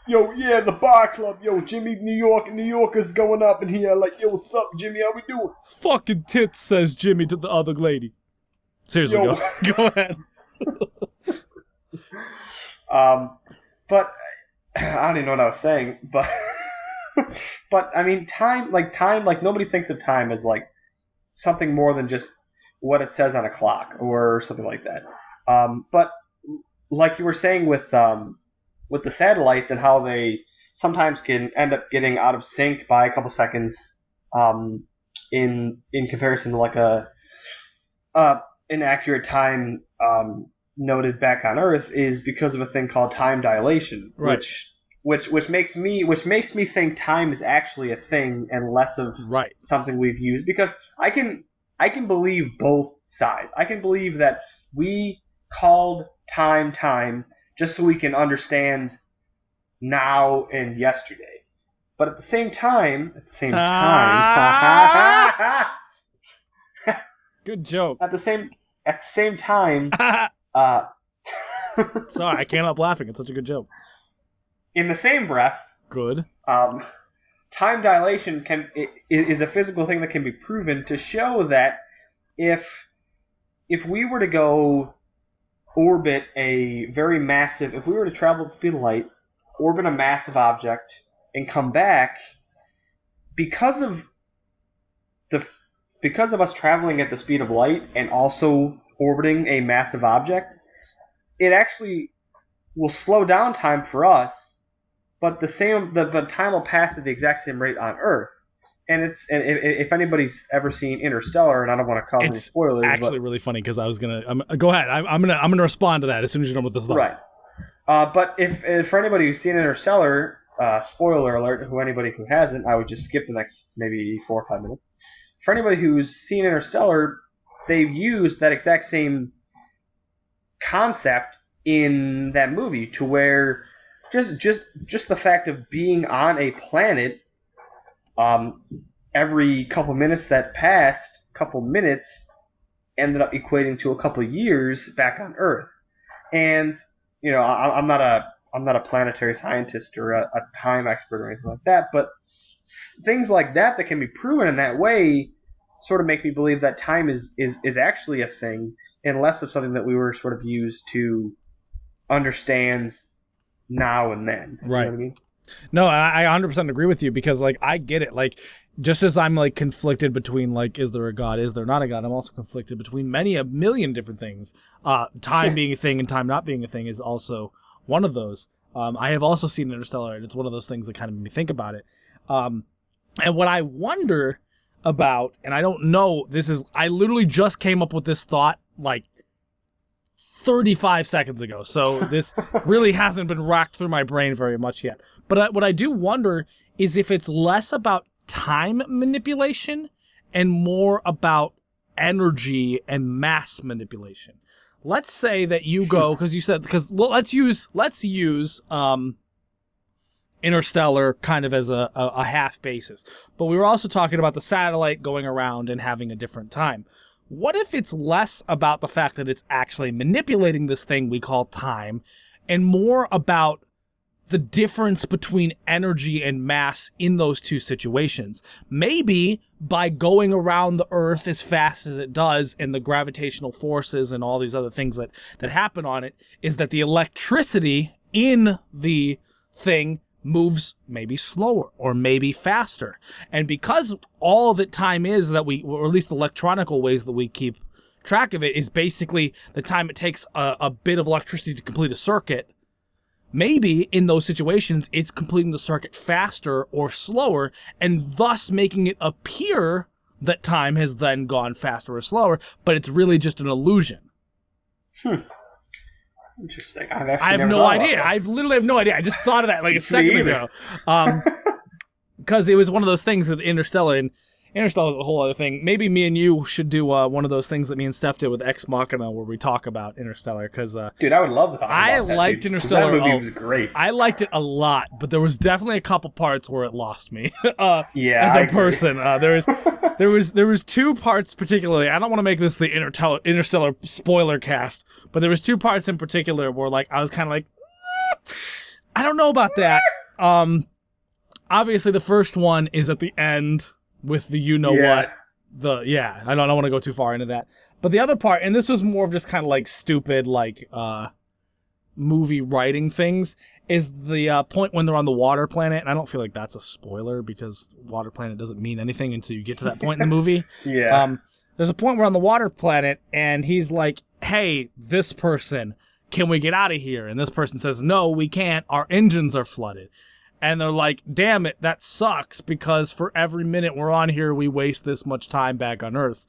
Yo, yeah, the bar club. Yo, Jimmy, New Yorker's going up in here. Like, yo, what's up, Jimmy? How we doing? Fucking tits, says Jimmy to the other lady. Seriously, go ahead. But I don't even know what I was saying. But time, like nobody thinks of time as like something more than just what it says on a clock or something like that. But like you were saying with the satellites and how they sometimes can end up getting out of sync by a couple seconds in comparison to like a inaccurate time noted back on Earth is because of a thing called time dilation, right. which makes me think time is actually a thing and less of something we've used, because I can believe both sides. I can believe that we called time just so we can understand now and yesterday. But at the same time, good joke. At the same time, sorry, I can't help laughing. It's such a good joke. In the same breath, good. Time dilation is a physical thing that can be proven to show that if we were to go orbit if we were to travel at the speed of light, orbit a massive object, and come back, because of us traveling at the speed of light and also orbiting a massive object, it actually will slow down time for us, but the time will pass at the exact same rate on Earth. And if anybody's ever seen Interstellar, and I don't want to cause any spoilers, it's actually really funny because I was go ahead. I'm gonna respond to that as soon as you're done with this thought. Right. But if for anybody who's seen Interstellar, spoiler alert, anybody who hasn't, I would just skip the next maybe 4 or 5 minutes. For anybody who's seen Interstellar, they've used that exact same concept in that movie, to where just the fact of being on a planet. Every couple minutes that passed, couple minutes ended up equating to a couple years back on Earth. And I'm not a planetary scientist or a time expert or anything like that, but things like that can be proven in that way sort of make me believe that time is actually a thing, and less of something that we were sort of used to understand now and then. Right. You know what I mean? No, I 100% agree with you, because like I get it. Like, just as I'm like conflicted between like, is there a God, is there not a God, I'm also conflicted between a million different things. Time being a thing and time not being a thing is also one of those. I have also seen Interstellar, and it's one of those things that kind of made me think about it. And what I wonder about, and I don't know, I literally just came up with this thought like 35 seconds ago, so this really hasn't been racked through my brain very much yet. But what I do wonder is if it's less about time manipulation and more about energy and mass manipulation. Let's say that you go, let's use Interstellar kind of as a half basis. But we were also talking about the satellite going around and having a different time. What if it's less about the fact that it's actually manipulating this thing we call time, and more about the difference between energy and mass in those two situations? Maybe by going around the Earth as fast as it does, and the gravitational forces and all these other things that happen on it, is that the electricity in the thing moves maybe slower or maybe faster. And because all that time is that or at least the electronical ways that we keep track of it, is basically the time it takes a bit of electricity to complete a circuit, maybe in those situations it's completing the circuit faster or slower, and thus making it appear that time has then gone faster or slower, but it's really just an illusion. Interesting. I have no idea. I literally have no idea. I just thought of that like a second ago. Because it was one of those things with Interstellar, and Interstellar is a whole other thing. Maybe me and you should do one of those things that me and Steph did with Ex Machina, where we talk about Interstellar. Because dude, I would love to talk about that. I liked Interstellar. That movie was great. I liked it a lot, but there was definitely a couple parts where it lost me. Yeah, as a person, there was two parts particularly. I don't want to make this the Interstellar spoiler cast, but there was two parts in particular where like I was kind of like, I don't know about that. Obviously the first one is at the end with the what. I don't want to go too far into that. But the other part, and this was more of just kind of like stupid like movie writing things, is the point when they're on the water planet. And I don't feel like that's a spoiler because water planet doesn't mean anything until you get to that point in the movie. Yeah. There's a point where on the water planet and he's like, hey, this person, can we get out of here? And this person says, no, we can't. Our engines are flooded. And they're like, damn it, that sucks, because for every minute we're on here, we waste this much time back on Earth.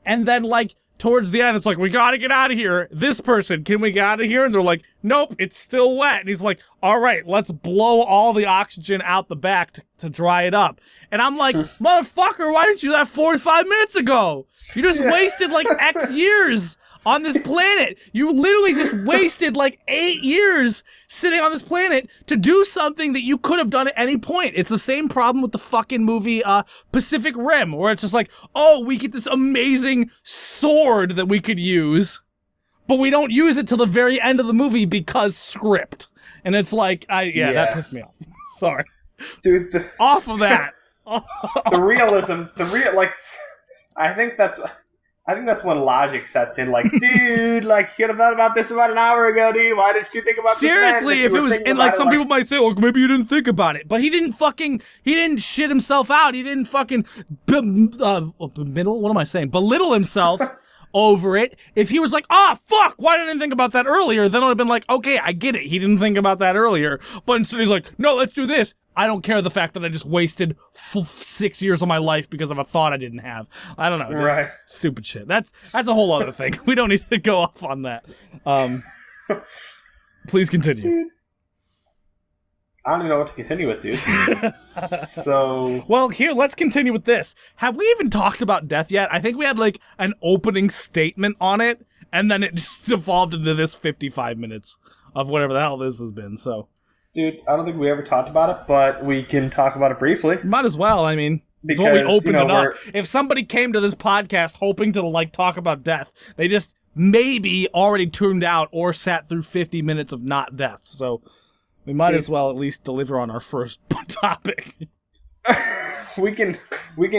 And then, like, towards the end, it's like, we gotta get out of here. This person, can we get out of here? And they're like, nope, it's still wet. And he's like, all right, let's blow all the oxygen out the back to dry it up. And I'm like, motherfucker, why didn't you do that 45 minutes ago? You just wasted, like, X years on this planet. You literally just wasted like 8 years sitting on this planet to do something that you could have done at any point. It's the same problem with the fucking movie Pacific Rim, where it's just like, oh, we get this amazing sword that we could use, but we don't use it till the very end of the movie because script. And it's like, that pissed me off. Sorry. Dude, off of that. I think that's when logic sets in. Like, dude, like, you could have thought about this about an hour ago, dude. Why didn't you think about this? Seriously, if it was, and like some people might say, well, maybe you didn't think about it, but he didn't shit himself out. He didn't fucking belittle himself over it. If he was like, fuck, why didn't I think about that earlier? Then I would have been like, okay, I get it. He didn't think about that earlier. But instead he's like, no, let's do this. I don't care the fact that I just wasted 6 years of my life because of a thought I didn't have. I don't know. Dude. Right. Stupid shit. That's a whole other thing. We don't need to go off on that. Please continue. Dude. I don't even know what to continue with, dude. So... Well, here, let's continue with this. Have we even talked about death yet? I think we had, like, an opening statement on it, and then it just evolved into this 55 minutes of whatever the hell this has been, so... Dude, I don't think we ever talked about it, but we can talk about it briefly. Might as well, I mean... Because, what we opened it up. If somebody came to this podcast hoping to, like, talk about death, they just maybe already tuned out or sat through 50 minutes of not death, so... We might as well at least deliver on our first topic. we can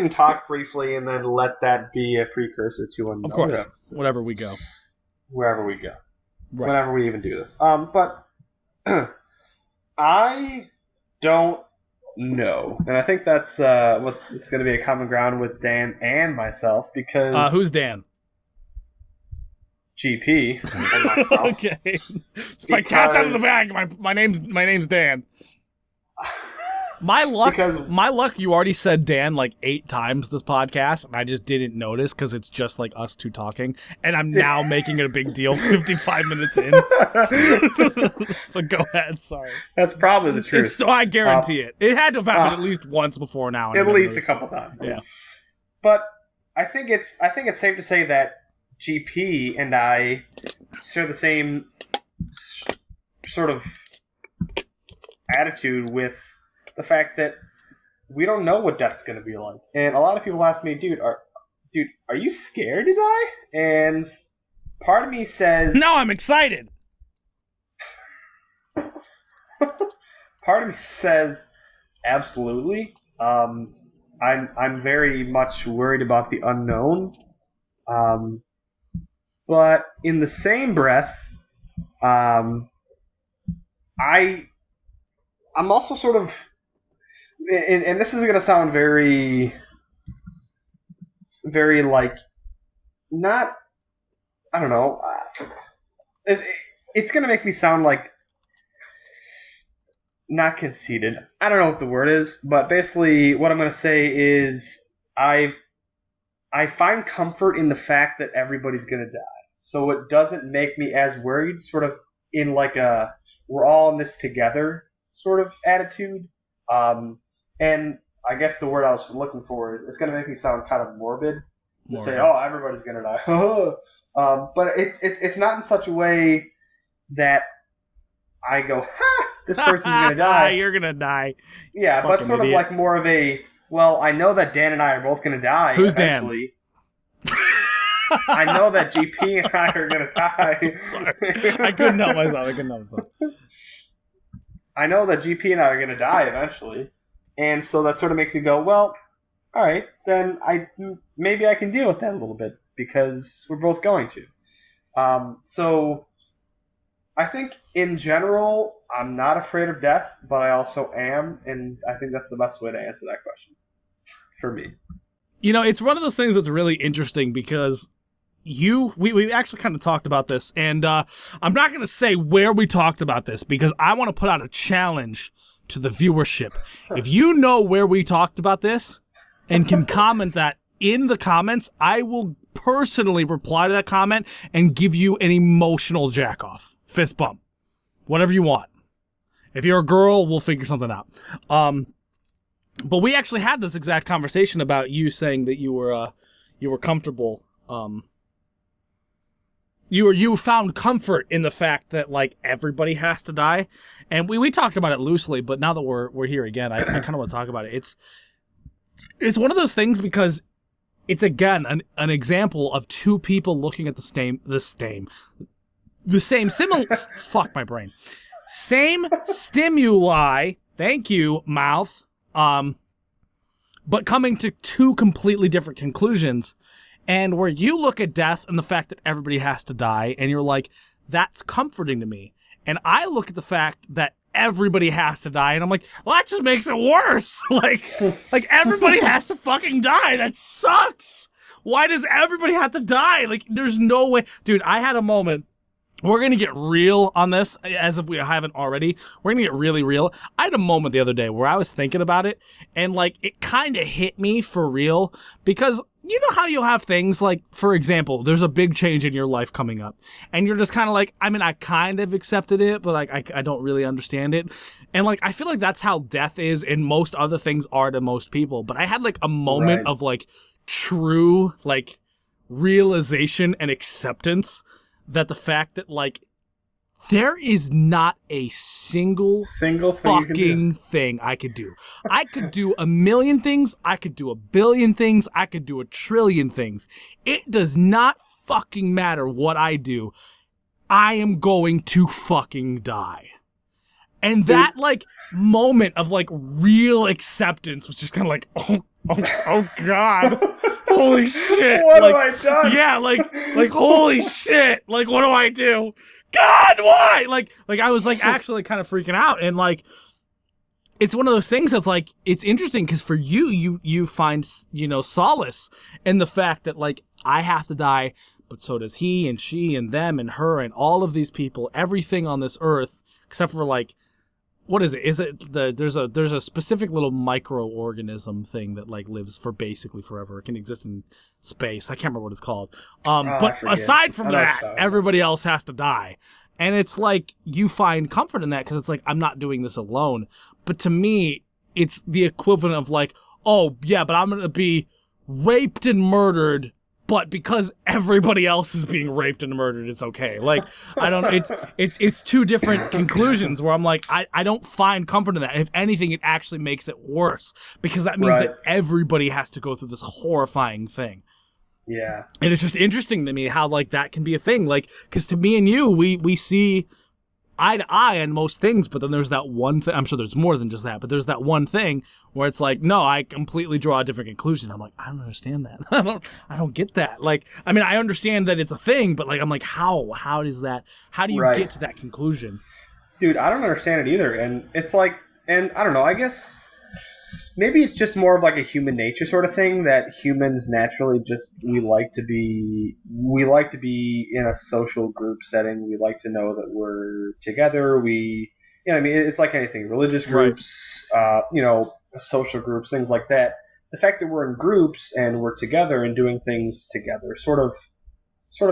talk briefly and then let that be a precursor to another Of course, episode. wherever we go. Wherever we go. Right. Whenever we even do this. But I don't know. And I think that's what's going to be a common ground with Dan and myself, because... who's Dan? GP and myself. Okay. My cat's out of the bag. My name's Dan. My luck, you already said Dan like 8 times this podcast, and I just didn't notice because it's just like us two talking, and I'm now making it a big deal 55 minutes in. But go ahead, sorry. That's probably the truth. I guarantee it. It had to have happened at least once before now. At least a couple times. Yeah. But I think it's safe to say that GP and I share the same sort of attitude with the fact that we don't know what death's going to be like. And a lot of people ask me, dude, are you scared to die? And part of me says... No, I'm excited! Part of me says, absolutely. I'm very much worried about the unknown. But in the same breath, I'm also sort of, and this is going to sound very, very like, not, I don't know, it's going to make me sound like not conceited. I don't know what the word is, but basically what I'm going to say is I find comfort in the fact that everybody's going to die. So it doesn't make me as worried, sort of in like a we're all in this together sort of attitude. And I guess the word I was looking for is it's going to make me sound kind of morbid to say, oh, everybody's going to die. But it's not in such a way that I go, ha! This person's going to die. You're going to die. Yeah, Fucking but sort idiot. of like more of a, well, I know that Dan and I are both going to die. Who's eventually. Dan? I know that GP and I are going to die. Sorry. I couldn't help myself. I know that GP and I are going to die eventually. And so that sort of makes me go, well, all right, then maybe I can deal with that a little bit because we're both going to. So I think in general, I'm not afraid of death, but I also am, and I think that's the best way to answer that question for me. You know, it's one of those things that's really interesting because we actually kind of talked about this, and I'm not going to say where we talked about this because I want to put out a challenge to the viewership. If you know where we talked about this and can comment that in the comments, I will personally reply to that comment and give you an emotional jack-off. Fist bump. Whatever you want. If you're a girl, we'll figure something out. But we actually had this exact conversation about you saying that you were comfortable. You found comfort in the fact that like everybody has to die, and we talked about it loosely. But now that we're here again, I kind of want to talk about it. It's one of those things because it's again an example of two people looking at the same fuck my brain. Same stimuli, thank you, mouth, but coming to two completely different conclusions. And where you look at death and the fact that everybody has to die, and you're like, that's comforting to me. And I look at the fact that everybody has to die, and I'm like, well, that just makes it worse. like everybody has to fucking die. That sucks. Why does everybody have to die? Like, there's no way. Dude, I had a moment. We're going to get real on this, as if we haven't already. We're going to get really real. I had a moment the other day where I was thinking about it, and, like, it kind of hit me for real, because you know how you'll have things, like, for example, there's a big change in your life coming up, and you're just kind of like, I mean, I kind of accepted it, but, like, I don't really understand it, and, like, I feel like that's how death is, and most other things are to most people, but I had, like, a moment of, like, true, like, realization and acceptance that the fact that, like, there is not a single fucking thing I could do. I could do a million things. I could do a billion things. I could do a trillion things. It does not fucking matter what I do. I am going to fucking die. And that, like, moment of, like, real acceptance was just kind of like, oh God. Holy shit. What like, have I done? Yeah, like, holy shit. Like, what do I do? God, why? Like I was, like, actually kind of freaking out. And, like, it's one of those things that's, like, it's interesting because for you find, you know, solace in the fact that, like, I have to die, but so does he and she and them and her and all of these people, everything on this earth, except for, like, what is it? Is it there's a specific little microorganism thing that, like, lives for basically forever. It can exist in space. I can't remember what it's called. But aside from that, everybody else has to die. And it's like you find comfort in that because it's like, I'm not doing this alone. But to me, it's the equivalent of like, oh yeah, but I'm gonna be raped and murdered but because everybody else is being raped and murdered, it's okay. Like, I don't, it's two different conclusions where I'm like, I don't find comfort in that. And if anything, it actually makes it worse because that means that everybody has to go through this horrifying thing. Yeah. And it's just interesting to me how, like, that can be a thing. Like, because to me and you, we see eye to eye on most things, but then there's that one thing. I'm sure there's more than just that, but there's that one thing where it's like, no, I completely draw a different conclusion. I'm like, I don't understand that. I don't get that. Like, I mean, I understand that it's a thing, but like, I'm like, how does that? How do you get to that conclusion? Dude, I don't understand it either. And it's like, and I don't know. I guess maybe it's just more of like a human nature sort of thing that humans naturally just we like to be in a social group setting. We like to know that we're together. I mean, it's like anything, religious groups, social groups, things like that. The fact that we're in groups and we're together and doing things together sort of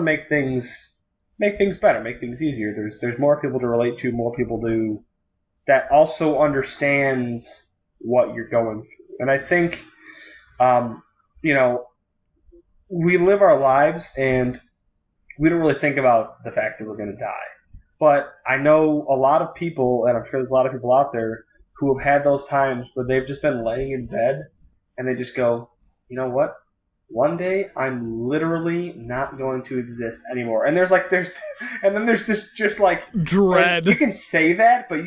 make things better, make things easier. There's more people to relate to, more people that also understands what you're going through. And I think, we live our lives and we don't really think about the fact that we're going to die. But I know a lot of people, and I'm sure there's a lot of people out there who have had those times where they've just been laying in bed and they just go, you know what? One day I'm literally not going to exist anymore. And there's this just like dread. You can say that, but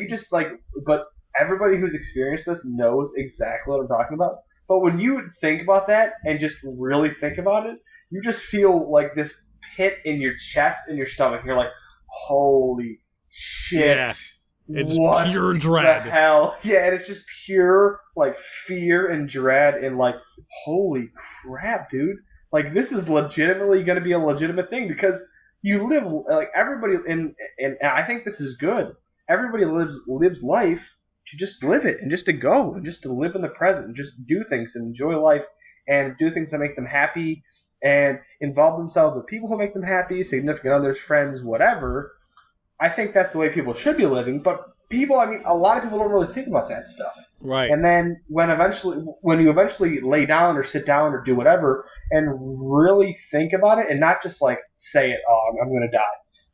but everybody who's experienced this knows exactly what I'm talking about. But when you think about that and just really think about it, you just feel like this pit in your chest and your stomach. You're like, holy shit. Yeah. It's what pure dread. The hell? Yeah, and it's just pure like fear and dread and like, holy crap, dude. Like, this is legitimately going to be a legitimate thing because you live like everybody and I think this is good. Everybody lives life to just live it and just to go and just to live in the present and just do things and enjoy life and do things that make them happy and involve themselves with people who make them happy, significant others, friends, whatever. I think that's the way people should be living, but a lot of people don't really think about that stuff. Right. And then when you eventually lay down or sit down or do whatever and really think about it and not just like say it, oh, I'm going to die,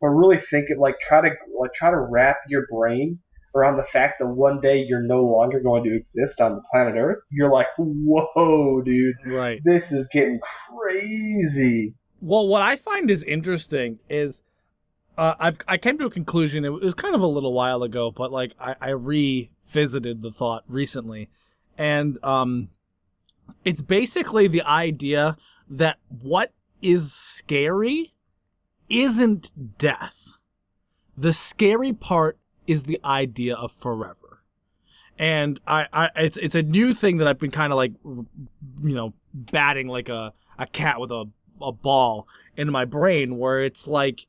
but really think it, like try to wrap your brain around the fact that one day you're no longer going to exist on the planet Earth, you're like, whoa, dude. Right. This is getting crazy. Well, what I find is interesting is I came to a conclusion. It was kind of a little while ago, but like I revisited the thought recently, and it's basically the idea that what is scary isn't death. The scary part is the idea of forever. And it's a new thing that I've been kind of like, batting like a cat with a ball in my brain, where it's like,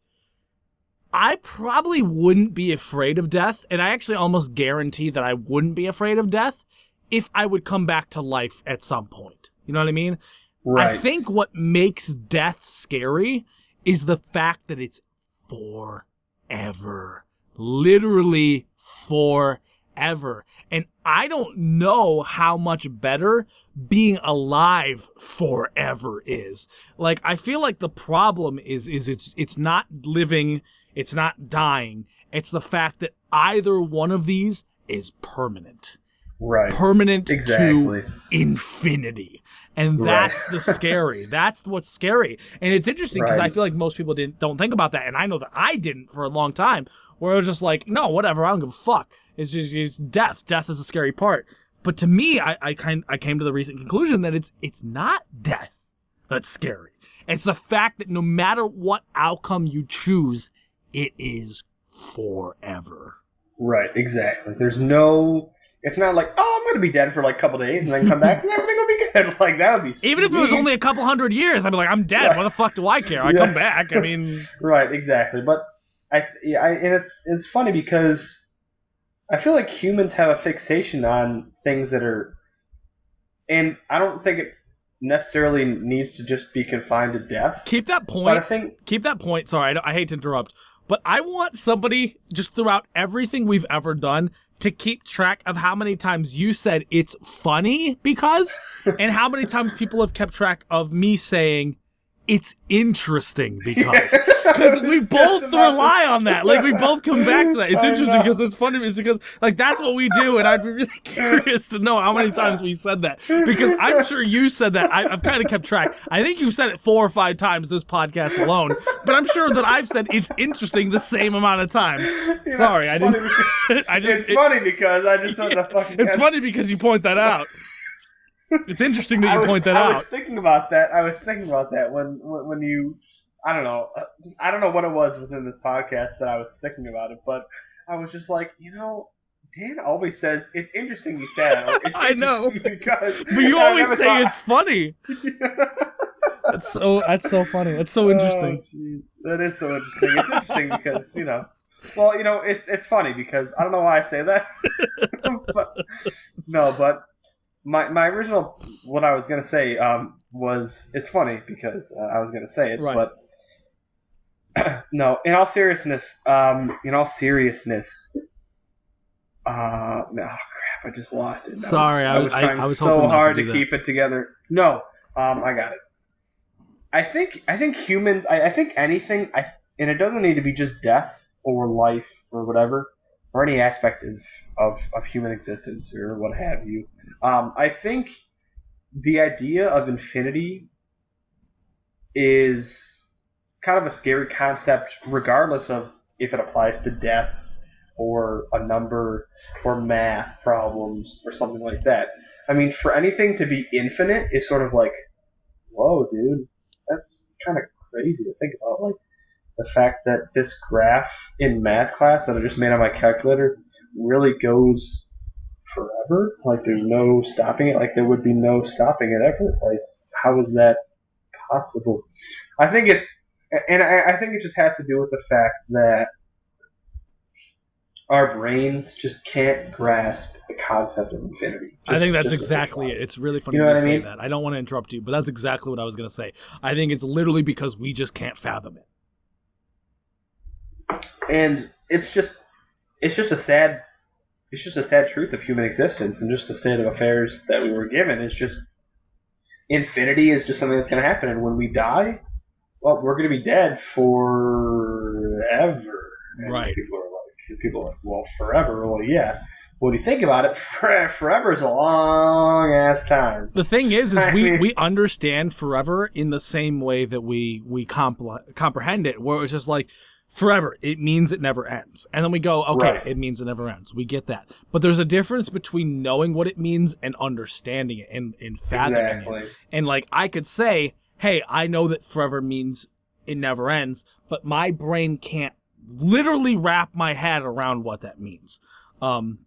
I probably wouldn't be afraid of death, and I actually almost guarantee that I wouldn't be afraid of death if I would come back to life at some point. You know what I mean? Right. I think what makes death scary is the fact that it's forever. Literally forever. And I don't know how much better being alive forever is. Like, I feel like the problem is it's not living, it's not dying. It's the fact that either one of these is permanent. Right. Permanent exactly. to infinity. And that's the scary. That's what's scary. And it's interesting because I feel like most people don't think about that. And I know that I didn't for a long time, where it was just like, no, whatever, I don't give a fuck. It's death. Death is a scary part. But to me, I came to the recent conclusion that it's not death that's scary. It's the fact that no matter what outcome you choose, it is forever. Right, exactly. It's not like, oh, I'm going to be dead for like a couple days and then come back and everything will be good. Like, that would be sweet. Even if it was only a couple hundred years, I'd be like, I'm dead. Right. What the fuck do I care? I come back. I mean... Right, exactly. But and it's funny because I feel like humans have a fixation on things that are... And I don't think it necessarily needs to just be confined to death. Keep that point. But I think... Keep that point. Sorry, I hate to interrupt. But I want somebody, just throughout everything we've ever done, to keep track of how many times you said it's funny because, and how many times people have kept track of me saying it's interesting because we both rely on that. Like, we both come back to that. It's interesting because it's funny. It's because, like, that's what we do, and I'd be really curious to know how many times we said that, because I'm sure you said that. I've kind of kept track. I think you've said it 4 or 5 times this podcast alone, but I'm sure that I've said it's interesting the same amount of times. Sorry, I didn't. It's funny because I just said the fucking. It's funny because you point that out. It's interesting that you point that out. I was thinking about that. When you, I don't know what it was within this podcast that I was thinking about it, but I was just like, Dan always says it's interesting. You said I know, because, but you always say it's funny. That's so funny. That's so interesting. Oh, jeez, that is so interesting. It's interesting because it's funny because I don't know why I say that, but my original what I was gonna say was it's funny because I was gonna say it, right. But no. In all seriousness, no, crap! I just lost it. Sorry, I was trying so hard to keep it together. No, I got it. I think humans. I think anything. And it doesn't need to be just death or life or whatever, or any aspect of human existence or what have you. I think the idea of infinity is kind of a scary concept, regardless of if it applies to death or a number or math problems or something like that. I mean, for anything to be infinite is sort of like, whoa, dude, that's kind of crazy to think about. Like, the fact that this graph in math class that I just made on my calculator really goes forever. Like, there's no stopping it. Like, there would be no stopping it ever. Like, how is that possible? I think it just has to do with the fact that our brains just can't grasp the concept of infinity. I think that's exactly it. It's really funny you say that. I don't want to interrupt you, but that's exactly what I was going to say. I think it's literally because we just can't fathom it. And it's just a sad truth of human existence and just the state of affairs that we were given. It's just infinity is just something that's going to happen, and when we die, well, we're going to be dead forever. And right. People are like, well, forever. Well, yeah. When you think about it, forever is a long ass time. The thing is we understand forever in the same way that we comprehend it, where it's just like, forever, it means it never ends. And then we go, okay, right. It means it never ends. We get that. But there's a difference between knowing what it means and understanding it and fathoming it. And like, I could say, hey, I know that forever means it never ends, but my brain can't literally wrap my head around what that means. And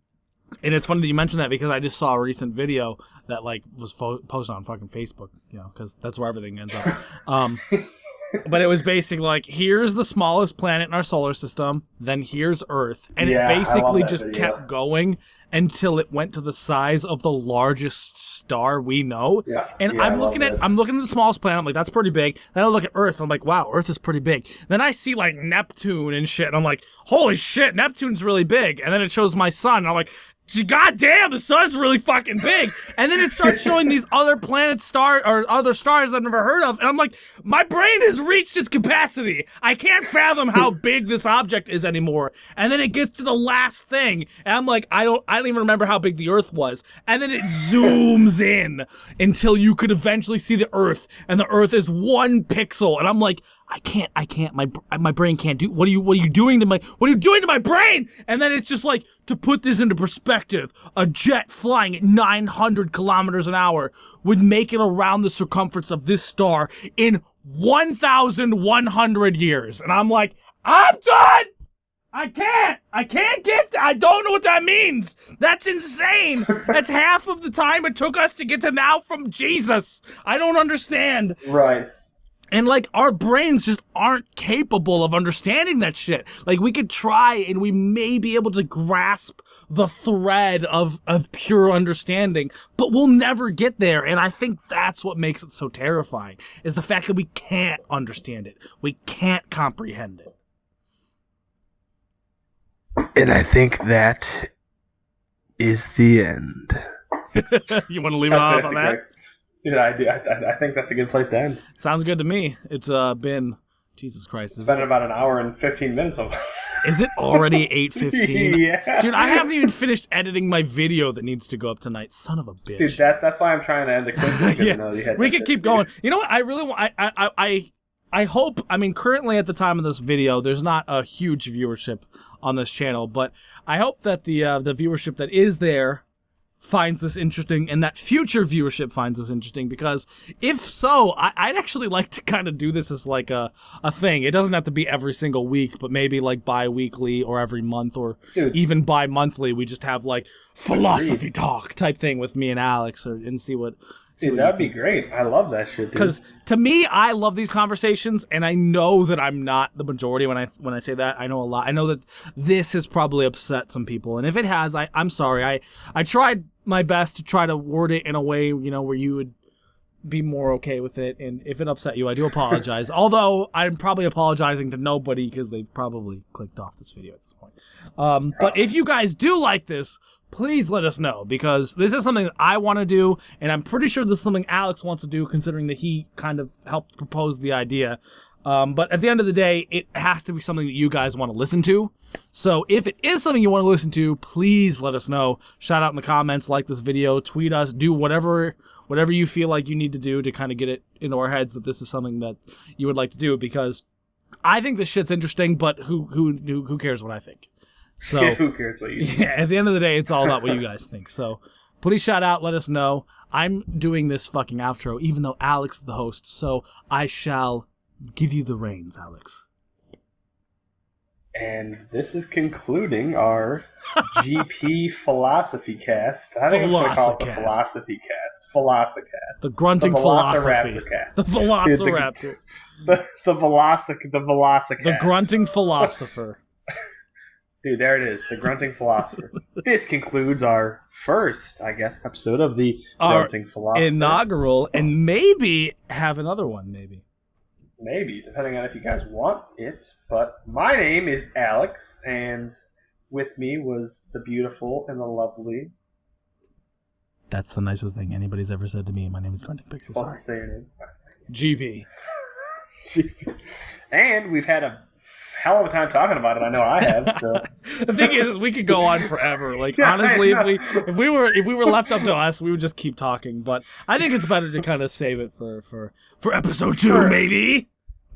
it's funny that you mentioned that because I just saw a recent video that like was posted on fucking Facebook, because that's where everything ends up. But it was basically like, here's the smallest planet in our solar system, then here's Earth. And it basically just kept going until it went to the size of the largest star we know. I'm looking at the smallest planet, I'm like, that's pretty big. Then I look at Earth, I'm like, wow, Earth is pretty big. Then I see like Neptune and shit, and I'm like, holy shit, Neptune's really big. And then it shows my sun, and I'm like, God damn, the sun's really fucking big. And then it starts showing these other planets, other stars that I've never heard of. And I'm like, my brain has reached its capacity. I can't fathom how big this object is anymore. And then it gets to the last thing. And I'm like, I don't even remember how big the Earth was. And then it zooms in until you could eventually see the Earth. And the Earth is 1 pixel. And I'm like, I can't, my brain can't do, what are you doing to my brain? And then it's just like, to put this into perspective, a jet flying at 900 kilometers an hour would make it around the circumference of this star in 1,100 years. And I'm like, I'm done! I don't know what that means. That's insane. That's half of the time it took us to get to now from Jesus. I don't understand. Right. And, like, our brains just aren't capable of understanding that shit. Like, we could try and we may be able to grasp the thread of pure understanding, but we'll never get there. And I think that's what makes it so terrifying, is the fact that we can't understand it. We can't comprehend it. And I think that is the end. You want to leave it off on that? Dude, I think that's a good place to end. Sounds good to me. It's been Jesus Christ. It's been about an hour and 15 minutes. Is it already 8:15? Yeah. Dude, I haven't even finished editing my video that needs to go up tonight. Son of a bitch. Dude, that's why I'm trying to end it quickly. Yeah. We could keep going. You know what? I really want. I hope. I mean, currently at the time of this video, there's not a huge viewership on this channel, but I hope that the viewership that is there finds this interesting, and that future viewership finds this interesting, because if so, I'd actually like to kind of do this as like a thing. It doesn't have to be every single week, but maybe like bi-weekly or every month, or even bi-monthly. We just have like philosophy talk type thing with me and Alex, and see what... Dude, that'd be great. I love that shit, dude. Because to me, I love these conversations, and I know that I'm not the majority when I say that. I know a lot. I know that this has probably upset some people, and if it has, I'm sorry. I tried my best to try to word it in a way, where you would be more okay with it, and if it upset you, I do apologize. Although I'm probably apologizing to nobody because they've probably clicked off this video at this point. But if you guys do like this, please let us know, because this is something that I want to do, and I'm pretty sure this is something Alex wants to do, considering that he kind of helped propose the idea. But at the end of the day, it has to be something that you guys want to listen to. So if it is something you want to listen to, please let us know. Shout out in the comments, like this video, tweet us, do whatever you feel like you need to do to kind of get it into our heads that this is something that you would like to do, because I think this shit's interesting, but who cares what I think? So who cares what you think? Yeah, at the end of the day, it's all about what you guys think. So please shout out, let us know. I'm doing this fucking outro, even though Alex is the host, so I shall give you the reins, Alex. And this is concluding our GP Philosophy Cast. I think I'm going to call it the Philosophy Cast. Philosocast. The Grunting Philosophy. Cast. The Velociraptor. The Velocicast. The Grunting Philosopher. Dude, there it is. The Grunting Philosopher. This concludes our first, I guess, episode of the Grunting Philosopher. Inaugural, and maybe have another one, maybe. Maybe, depending on if you guys want it. But my name is Alex, and with me was the beautiful and the lovely... That's the nicest thing anybody's ever said to me. My name is Grunting Pixel. Supposed to say your name. GB. GB. And we've had a hell of a time talking about it. I know I have. So the thing is we could go on forever. Like honestly, if we were left up to us, we would just keep talking. But I think it's better to kind of save it for episode 2, maybe.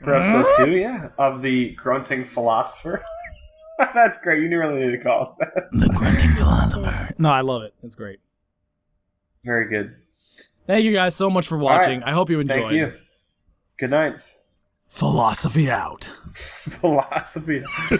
For episode 2, yeah, of the Grunting Philosopher. That's great. You really need to call it that. The Grunting Philosopher. No, I love it. It's great. Very good. Thank you guys so much for watching. Right. I hope you enjoyed. Thank you. Good night. Philosophy out. Philosophy out.